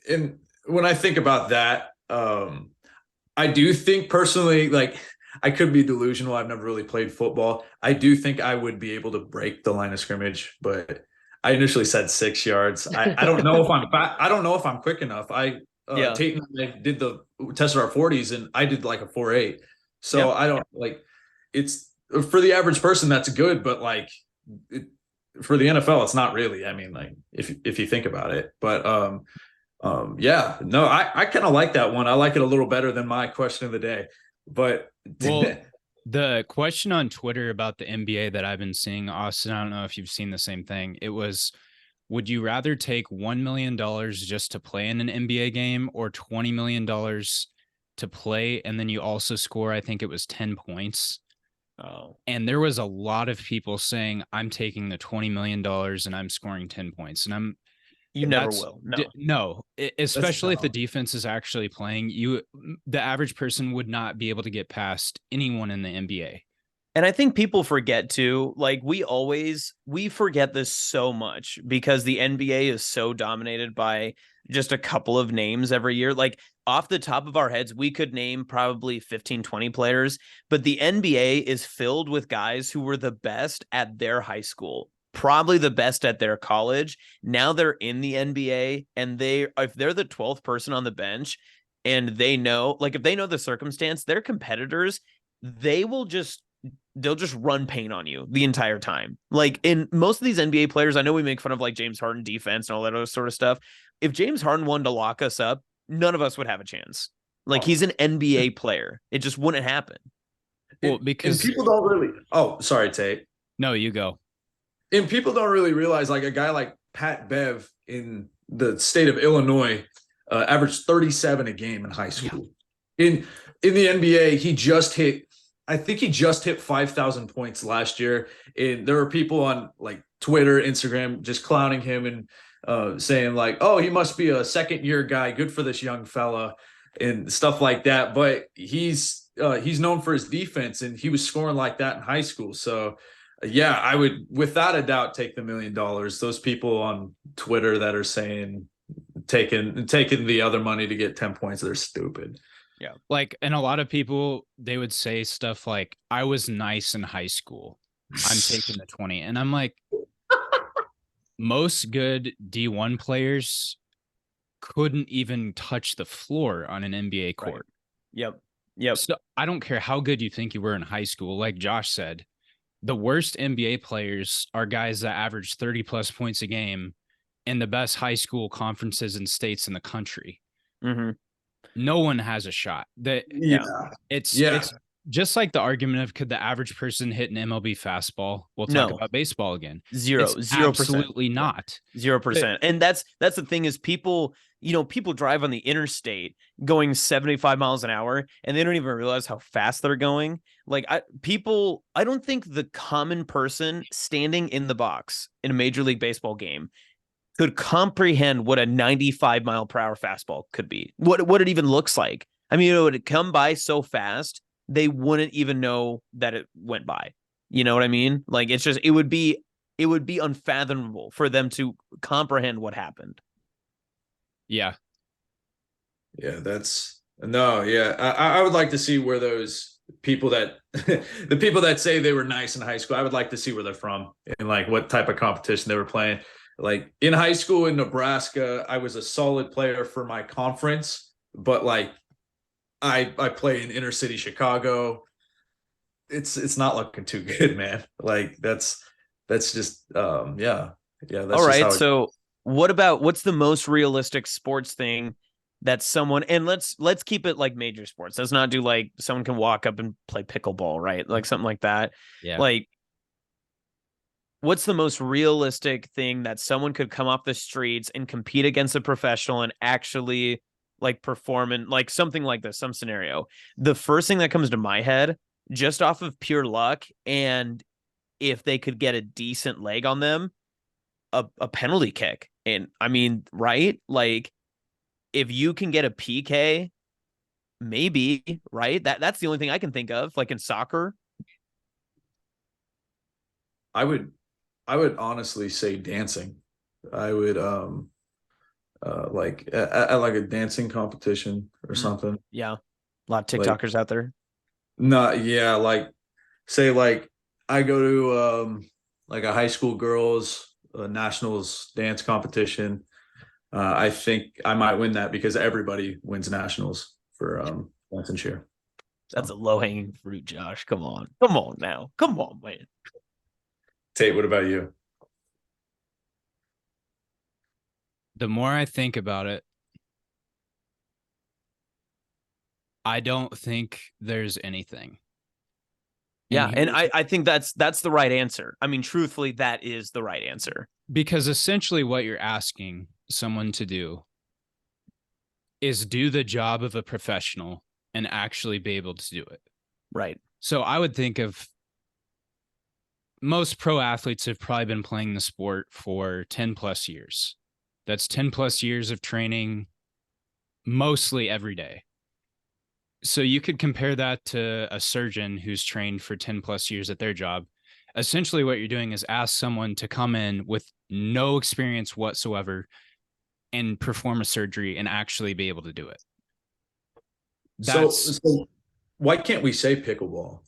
And when I think about that, I do think personally, like, I could be delusional. I've never really played football. I do think I would be able to break the line of scrimmage, but I initially said 6 yards. I don't know if I don't know if I'm quick enough. Tate and I did the tested our 40s and I did like a 4.8. So I don't like, it's for the average person, that's good, but like for the NFL, it's not really. I mean, like if you think about it, but I kind of like that one. I like it a little better than my question of the day. But the question on Twitter about the NBA that I've been seeing, Austin, I don't know if you've seen the same thing. It was, would you rather take $1 million just to play in an NBA game or $20 million to play? And then you also score, I think it was 10 points. Oh, and there was a lot of people saying, I'm taking the $20 million and I'm scoring 10 points. And you never will. No, especially if the defense is actually playing, the average person would not be able to get past anyone in the NBA. And I think people forget too, like we forget this so much because the NBA is so dominated by just a couple of names every year. Like off the top of our heads, we could name probably 15, 20 players, but the NBA is filled with guys who were the best at their high school, probably the best at their college. Now they're in the NBA, and if they're the 12th person on the bench and they know, like if they know the circumstance, their competitors, they'll just run paint on you the entire time. Like in most of these NBA players, I know we make fun of like James Harden defense and all that other sort of stuff. If James Harden wanted to lock us up, none of us would have a chance. Like he's an NBA player. It just wouldn't happen. Well, because people don't really. Oh, sorry, Tate. No, you go. And people don't really realize, like a guy like Pat Bev in the state of Illinois averaged 37 a game in high school. Yeah. In the NBA, I think he just hit 5,000 points last year. And there were people on like Twitter, Instagram, just clowning him and saying like, oh, he must be a second-year guy. Good for this young fella and stuff like that. But he's known for his defense, and he was scoring like that in high school. So, I would, without a doubt, take the $1 million. Those people on Twitter that are saying taking the other money to get 10 points, they're stupid. Yeah. Like, and a lot of people, they would say stuff like, I was nice in high school, I'm taking the 20. And I'm like, most good D1 players couldn't even touch the floor on an NBA court. Right. Yep. So I don't care how good you think you were in high school. Like Josh said, the worst NBA players are guys that average 30 plus points a game in the best high school conferences and states in the country. Mm-hmm. No one has a shot. It's just like the argument of could the average person hit an MLB fastball? We'll talk about baseball again. 0%. Absolutely not. 0%. And that's the thing is people drive on the interstate going 75 miles an hour and they don't even realize how fast they're going. Like I don't think the common person standing in the box in a Major League Baseball game could comprehend what a 95 mile per hour fastball could be, what it even looks like. I mean, it would come by so fast, they wouldn't even know that it went by. You know what I mean? Like, it's just, it would be unfathomable for them to comprehend what happened. Yeah. Yeah, I would like to see where those people that the people that say they were nice in high school, I would like to see where they're from and like what type of competition they were playing. Like in high school in Nebraska, I was a solid player for my conference, but like I play in inner city Chicago. It's not looking too good, man. Like that's just yeah. That's all right. So what's the most realistic sports thing that someone, and let's keep it like major sports. Let's not do like someone can walk up and play pickleball, right? Like something like that. Yeah. Like, what's the most realistic thing that someone could come off the streets and compete against a professional and actually like perform in like something like this, some scenario? The first thing that comes to my head, just off of pure luck, and if they could get a decent leg on them, a penalty kick. And I mean, right? Like if you can get a PK, maybe, right? That's the only thing I can think of, like in soccer. I would honestly say dancing. I would like I like a dancing competition or something. Yeah. A lot of TikTokers out there. No, yeah, like say like I go to like a high school girls nationals dance competition. I think I might win that because everybody wins nationals for dance and cheer. That's a low-hanging fruit, Josh. Come on now. Come on, man. Tate, what about you? The more I think about it, I don't think there's anything. Yeah, and I think that's the right answer. I mean, truthfully, that is the right answer. Because essentially what you're asking someone to do is do the job of a professional and actually be able to do it. Right. So I would think of most pro athletes have probably been playing the sport for 10 plus years. That's 10 plus years of training, mostly every day. So you could compare that to a surgeon who's trained for 10 plus years at their job. Essentially what you're doing is ask someone to come in with no experience whatsoever and perform a surgery and actually be able to do it. So why can't we say pickleball?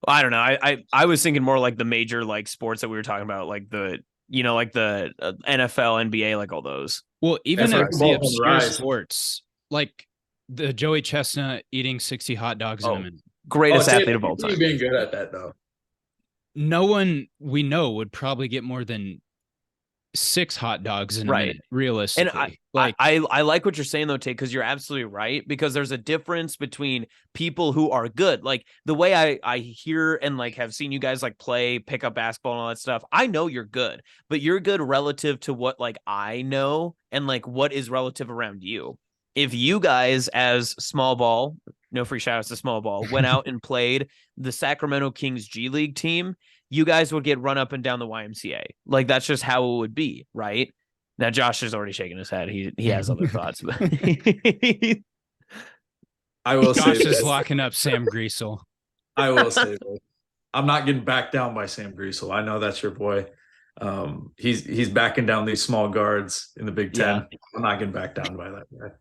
I don't know. I was thinking more like the major like sports that we were talking about, like the like the NFL, NBA, like all those. Well, even if the obscure sports, like the Joey Chestnut eating 60 hot dogs in a minute. Greatest athlete of all time. Being good at that though. No one we know would probably get more than 6 hot dogs in a minute, realistically. And I like what you're saying though, Tate, because you're absolutely right. Because there's a difference between people who are good, like the way I hear and like have seen you guys like play pickup basketball and all that stuff. I know you're good, but you're good relative to what like I know and like what is relative around you. If you guys as small ball, no free shout outs to small ball, went out and played the Sacramento Kings G League team, you guys would get run up and down the YMCA. Like that's just how it would be, right? Now Josh is already shaking his head. He has other thoughts, but I will Josh say is locking up Sam Griesel. I will say this. I'm not getting backed down by Sam Griesel. I know that's your boy. He's backing down these small guards in the Big Ten. Yeah. I'm not getting backed down by that guy.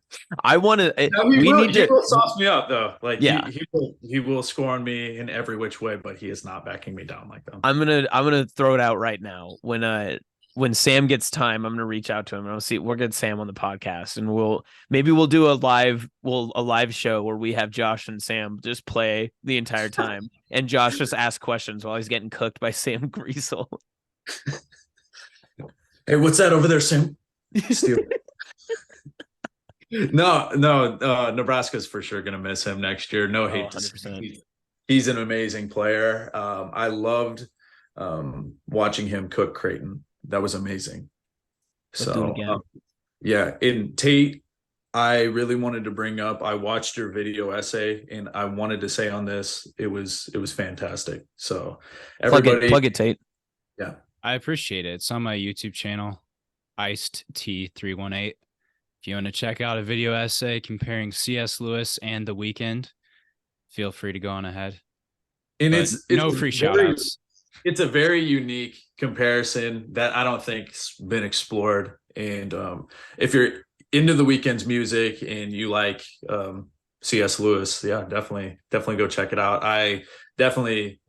I want to. He will sauce me up though. Like he will score on me in every which way, but he is not backing me down like that. I'm gonna throw it out right now. When Sam gets time, I'm gonna reach out to him and we'll get Sam on the podcast, and we'll do a live show where we have Josh and Sam just play the entire time, and Josh just asks questions while he's getting cooked by Sam Griesel. Hey, what's that over there, Sam? Steal. Nebraska's for sure going to miss him next year. No hate to 100%. say. He's an amazing player. I loved watching him cook Creighton. That was amazing. Let's do it again. Yeah, in Tate, I really wanted to bring up. I watched your video essay, and I wanted to say on this, it was fantastic. So everybody, plug it, Tate. Yeah, I appreciate it. It's on my YouTube channel, Iced T318. If you want to check out a video essay comparing C.S. Lewis and The Weeknd, feel free to go on ahead. And it's no free shout outs. It's a very unique comparison that I don't think's been explored. And if you're into The Weeknd's music and you like C.S. Lewis, yeah, definitely go check it out. I definitely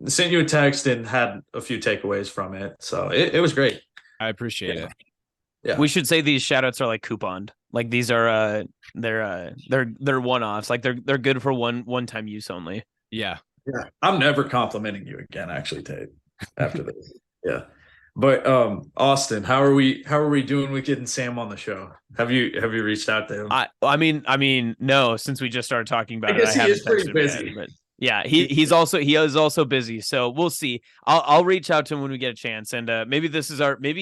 sent you a text and had a few takeaways from it. So it was great. I appreciate it. Yeah. We should say these shout outs are like couponed. Like these are they're one-offs. Like they're good for one-time use only. Yeah. Yeah. I'm never complimenting you again, actually, Tate, after this. Yeah. But Austin, how are we doing with getting Sam on the show? Have you reached out to him? I mean, no, since we just started talking about I guess it, he is pretty busy. Yet, but yeah, he is also busy. So we'll see. I'll reach out to him when we get a chance, and maybe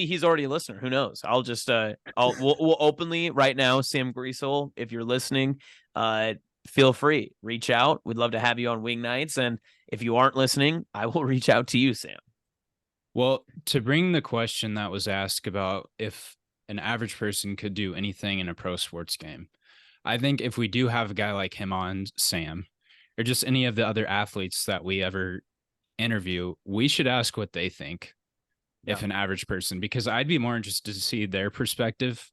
he's already a listener. Who knows? I'll just we'll openly right now, Sam Griesel, if you're listening, feel free, reach out. We'd love to have you on Wing Nights, and if you aren't listening, I will reach out to you, Sam. Well, to bring the question that was asked about if an average person could do anything in a pro sports game, I think if we do have a guy like him on, Sam, or just any of the other athletes that we ever interview, we should ask what they think if an average person, because I'd be more interested to see their perspective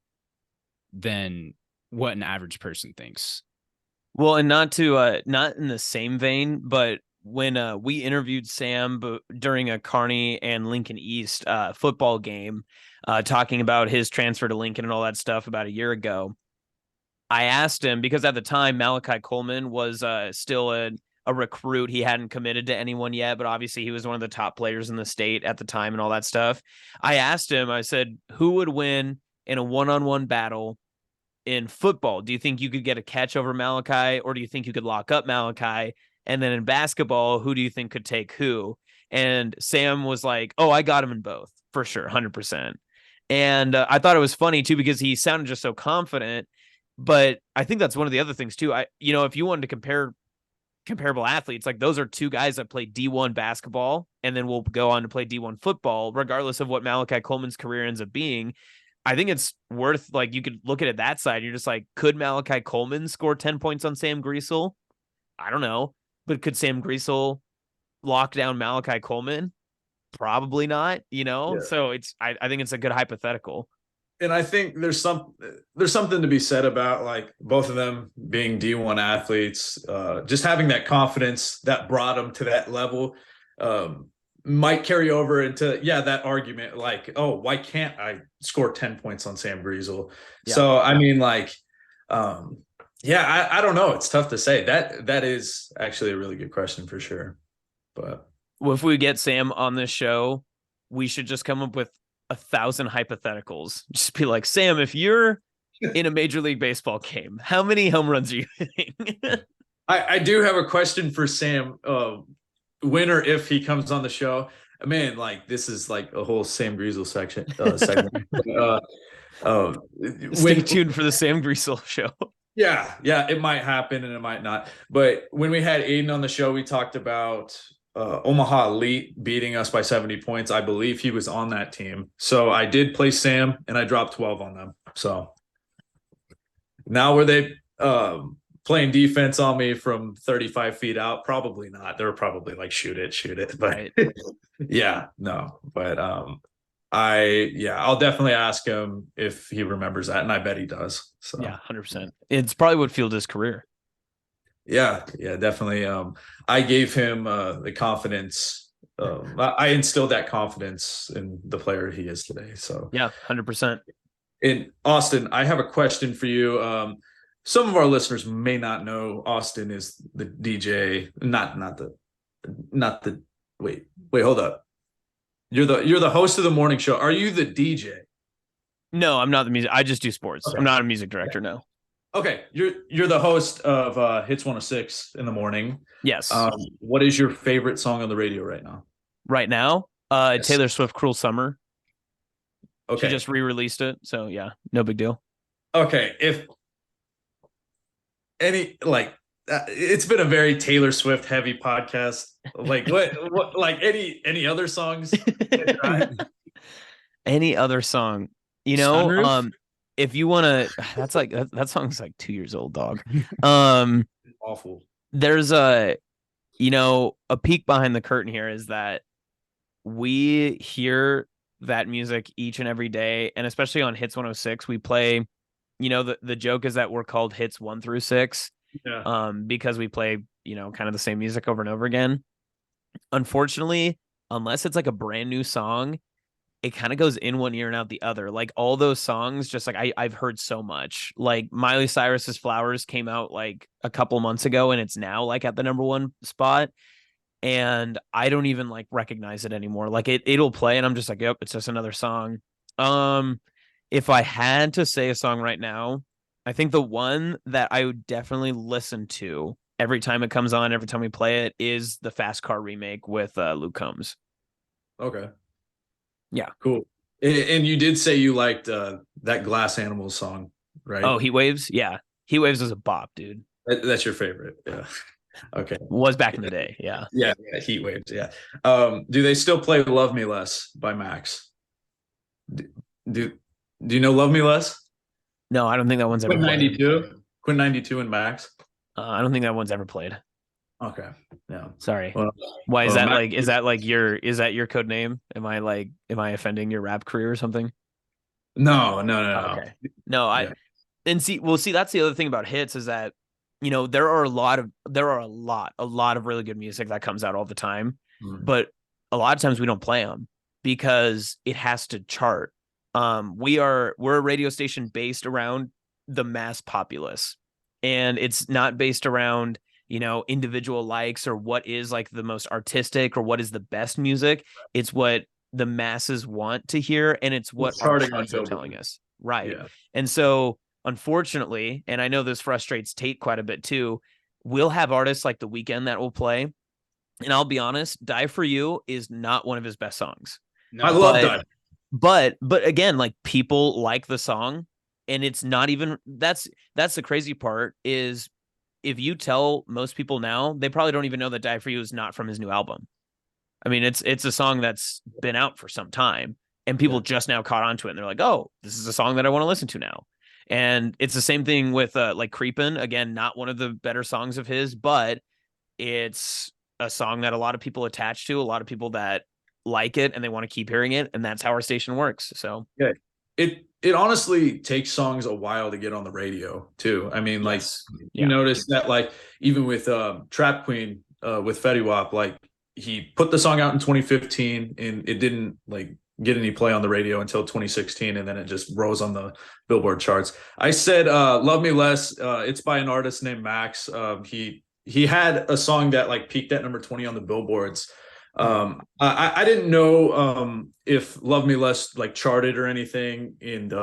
than what an average person thinks. Well, and not in the same vein, but when we interviewed Sam during a Kearney and Lincoln East football game, talking about his transfer to Lincoln and all that stuff about a year ago, I asked him, because at the time Malachi Coleman was still a recruit. He hadn't committed to anyone yet, but obviously he was one of the top players in the state at the time and all that stuff. I asked him, I said, who would win in a one-on-one battle in football? Do you think you could get a catch over Malachi, or do you think you could lock up Malachi? And then in basketball, who do you think could take who? And Sam was like, oh, I got him in both for sure, 100%. And I thought it was funny too, because he sounded just so confident. But I think that's one of the other things too. If you wanted to compare comparable athletes, like those are two guys that play D1 basketball and then will go on to play D1 football, regardless of what Malachi Coleman's career ends up being. I think it's worth, like, you could look at it that side. You're just like, could Malachi Coleman score 10 points on Sam Griesel? I don't know. But could Sam Griesel lock down Malachi Coleman? Probably not, Yeah. So I think it's a good hypothetical. And I think there's something to be said about like both of them being D1 athletes, just having that confidence that brought them to that level, might carry over into that argument, like, oh, why can't I score 10 points on Sam Griesel? Yeah. So I mean, like, I don't know. It's tough to say. That is actually a really good question for sure. But if we get Sam on this show, we should just come up with 1,000 hypotheticals. Just be like, Sam, if you're in a Major League Baseball game, how many home runs are you hitting? I do have a question for Sam. When or if he comes on the show, man, like this is like a whole Sam Griesel segment. Stay tuned for the Sam Griesel show. Yeah, it might happen and it might not. But when we had Aiden on the show, we talked about Omaha Elite beating us by 70 points. I believe he was on that team. So I did play Sam and I dropped 12 on them. So now were they playing defense on me from 35 feet out? Probably not. They were probably like, shoot it. But right. No. But I'll definitely ask him if he remembers that. And I bet he does. So yeah, 100%. It's probably what fueled his career. Yeah, definitely. I gave him the confidence. I instilled that confidence in the player he is today. So yeah, 100%. And Austin, I have a question for you. Some of our listeners may not know Austin is the DJ. Wait, hold up. You're the host of the morning show. Are you the DJ? No, I'm not the music. I just do sports. Okay. I'm not a music director. No. Okay, you're the host of Hits 106 in the morning. Yes. What is your favorite song on the radio right now? Right now, Yes. Taylor Swift, "Cruel Summer." Okay. She just re-released it, so yeah, no big deal. Okay, if any it's been a very Taylor Swift heavy podcast. Like what like any other songs? Any other song, you know? Sunroof? If you want to, that's like that song's like 2 years old, dog. Awful. There's a peek behind the curtain here is that we hear that music each and every day, and especially on Hits 106, we play. The joke is that we're called Hits 1 through 6, because we play kind of the same music over and over again. Unfortunately, unless it's like a brand new song, it kind of goes in one ear and out the other. Like all those songs, just like I've heard so much. Like Miley Cyrus's "Flowers" came out like a couple months ago, and it's now like at the number 1 spot. And I don't even like recognize it anymore. Like it'll play, and I'm just like, yep, it's just another song. If I had to say a song right now, I think the one that I would definitely listen to every time it comes on, every time we play it, is the Fast Car remake with Luke Combs. Okay. Yeah. Cool. And you did say you liked that Glass Animals song, right? Oh, Heat Waves? Yeah. Heat Waves is a bop, dude. That's your favorite. Yeah. Okay. Was back in the day. Yeah. Yeah. Heat Waves. Yeah. Do they still play "Love Me Less" by Max? Do you know "Love Me Less"? No, I don't think that one's ever Quinn played. 92. Quinn 92 and Max. I don't think that one's ever played. Okay. Yeah. Sorry. Well, Why is that Max, like? Is that your code name? Am I offending your rap career or something? No. Okay. No, Yeah. see, that's the other thing about hits is that there are a lot of really good music that comes out all the time, but a lot of times we don't play them because it has to chart. We're a radio station based around the mass populace, and it's not based around individual likes or what is like the most artistic or what is the best music. It's what the masses want to hear, and it's what our charts are telling us, right? Yeah. And so unfortunately, and I know this frustrates Tate quite a bit too, we'll have artists like The Weeknd that will play, and I'll be honest, "Die for You" is not one of his best songs. No, I love that. But again, like people like the song, and it's not even that's the crazy part is if you tell most people now, they probably don't even know that "Die for You" is not from his new album. I mean, it's a song that's been out for some time, and people just now caught on to it, and they're like, "Oh, this is a song that I want to listen to now." And it's the same thing with like "Creepin'." Again, not one of the better songs of his, but it's a song that a lot of people attach to, a lot of people that like it and they want to keep hearing it, and that's how our station works. So yeah, it honestly takes songs a while to get on the radio too. I mean, like you notice that like even with Trap Queen with Fetty Wap, like he put the song out in 2015 and it didn't like get any play on the radio until 2016, and then it just rose on the Billboard charts. I said "Love Me Less." It's by an artist named Max. He had a song that like peaked at number 20 on the Billboards. I didn't know if "Love Me Less" like charted or anything, and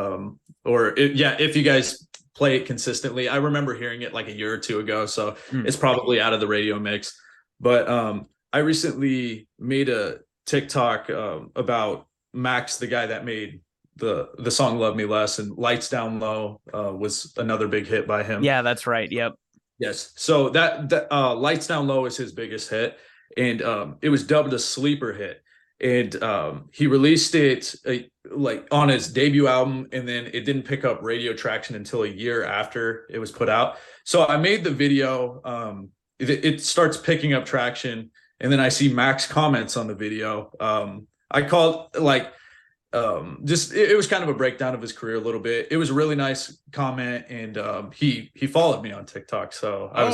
if you guys play it consistently. I remember hearing it like a year or two ago, so it's probably out of the radio mix. But I recently made a TikTok about Max, the guy that made the song "Love Me Less," and "Lights Down Low" was another big hit by him. Yeah, that's right. Yep. Yes. So that "Lights Down Low" is his biggest hit, and it was dubbed a sleeper hit. And he released it like on his debut album, and then it didn't pick up radio traction until a year after it was put out. So I made the video. It starts picking up traction, and then I see Max comments on the video. I called like it was kind of a breakdown of his career a little bit. It was a really nice comment, and he followed me on TikTok. So I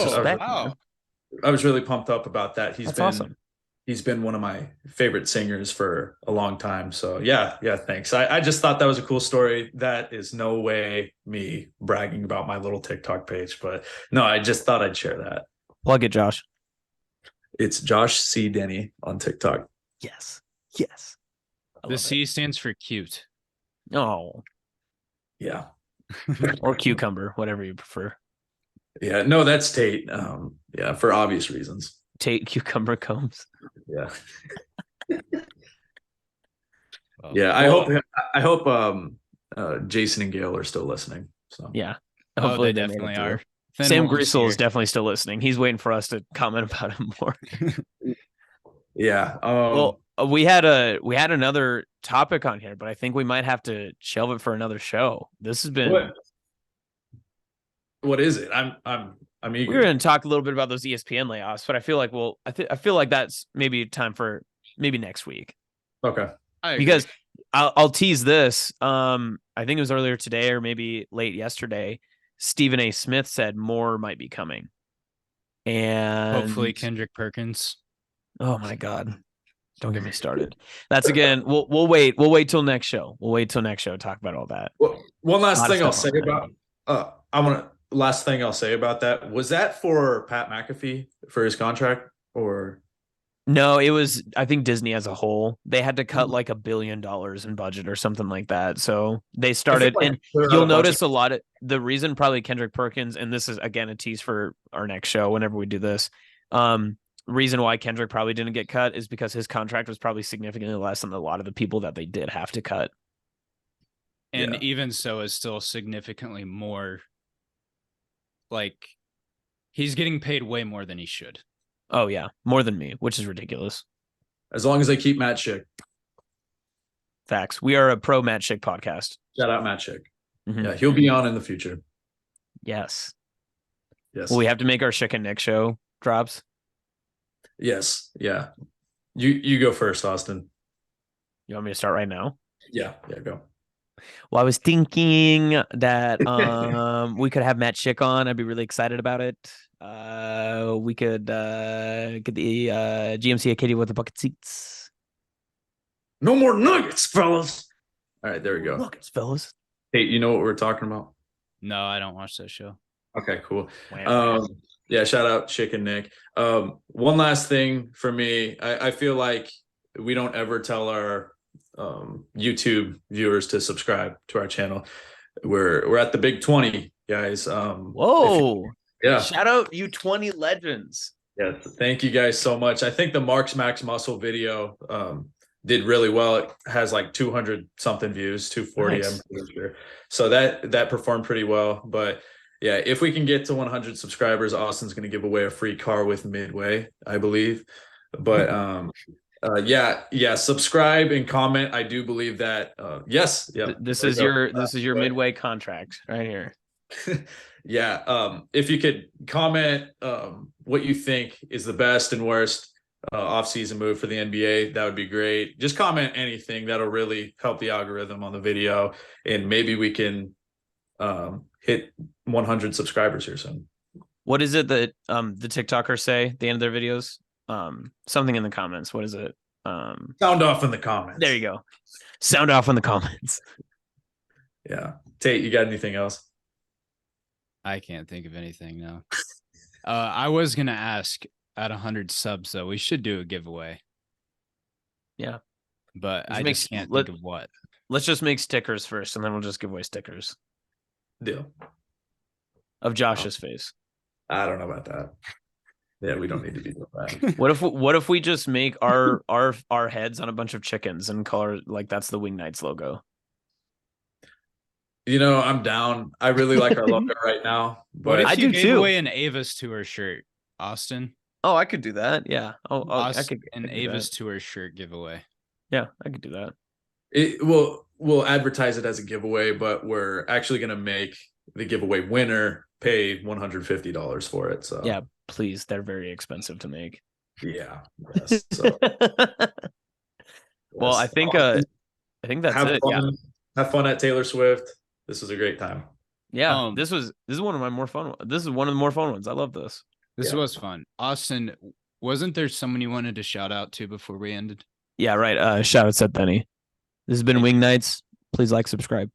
was really pumped up about that. That's awesome. He's been one of my favorite singers for a long time. So yeah, thanks. I just thought that was a cool story. That is no way me bragging about my little TikTok page, but no, I just thought I'd share that. Plug it, Josh. It's Josh C. Denny on TikTok. Yes. The C stands for cute. Oh, Yeah. Or cucumber, whatever you prefer. Yeah, no, that's Tate. Yeah, for obvious reasons. Tate cucumber combs. Yeah. Oh. Yeah, I hope Jason and Gail are still listening. So yeah. Hopefully they definitely are. Sam Greasel is definitely still listening. He's waiting for us to comment about him more. Yeah. Well, we had another topic on here, but I think we might have to shelve it for another show. This has been what is it? I'm eager. We're going to talk a little bit about those ESPN layoffs, but I feel like I feel like that's maybe time for maybe next week. Okay. Because I'll tease this. I think it was earlier today or maybe late yesterday. Stephen A. Smith said more might be coming, and hopefully Kendrick Perkins. Oh my God! Don't get me started. That's again. We'll wait. We'll wait till next show. We'll wait till next show to talk about all that. Well, one last thing I'll say about. Last thing I'll say about that, was that for Pat McAfee for his contract, or no? It was, I think, Disney as a whole. They had to cut like $1 billion in budget or something like that. So they started, and you'll notice a lot of the reason probably Kendrick Perkins, and this is again a tease for our next show whenever we do this. Reason why Kendrick probably didn't get cut is because his contract was probably significantly less than a lot of the people that they did have to cut. And even so, is still significantly more. Like, he's getting paid way more than he should. Oh, yeah. More than me, which is ridiculous. As long as they keep Matt Schick. Facts. We are a pro Matt Schick podcast. Shout out Matt Schick. Mm-hmm. Yeah, he'll be on in the future. Yes. Yes. Will we have to make our Schick and Nick show drops? Yes. Yeah. You go first, Austin. You want me to start right now? Yeah. Yeah, go. Well, I was thinking that we could have Matt Schick on. I'd be really excited about it. We could get the GMC Acadia with the bucket seats. No more nuggets, fellas. All right, there we go. Nuggets, fellas. Hey, you know what we're talking about? No, I don't watch that show. Okay, cool. Yeah, shout out Schick and Nick. One last thing for me. I feel like we don't ever tell our YouTube viewers to subscribe to our channel. We're at the big 20, guys. Whoa. Yeah. Shout out you 20 legends. Yeah, thank you guys so much. I think the Mark's Max Muscle video did really well. It has like 200 something views, 240. Nice. I'm pretty sure. So that performed pretty well. But yeah, if we can get to 100 subscribers, Austin's going to give away a free car with Midway, I believe. But yeah, subscribe and comment. I do believe that. Yes. Yeah. This is your Midway contract right here. Yeah. If you could comment what you think is the best and worst off-season move for the NBA, that would be great. Just comment anything. That'll really help the algorithm on the video, and maybe we can hit 100 subscribers here soon. What is it that the TikTokers say at the end of their videos? Something in the comments. What is it? Sound off in the comments. There you go. Sound off in the comments. Yeah. Tate, you got anything else? I can't think of anything now. I was gonna ask, at 100 subs though, we should do a giveaway. Yeah. But I just can't think of what. Let's just make stickers first, and then we'll just give away stickers. Deal. Of Josh's face. I don't know about that. Yeah, we don't need to be doing that. What if we just make our heads on a bunch of chickens and color like that's the Wing Knights logo? You know, I'm down. I really like our logo right now. But I do too. Away an Avis Tour shirt, Austin. Oh, I could do that. Yeah. I could an Avis Tour shirt giveaway. Yeah, I could do that. We'll advertise it as a giveaway, but we're actually going to make the giveaway winner pay $150 for it. So yeah, please. They're very expensive to make. Yeah. Yes, so. Well, I think that's it. Fun. Yeah. Have fun at Taylor Swift. This was a great time. Yeah, this is one of my more fun. This is one of the more fun ones. I love this. This was fun. Austin, wasn't there someone you wanted to shout out to before we ended? Yeah, right. Shout out Seth Benny. This has been Wing Knights. Please like, subscribe.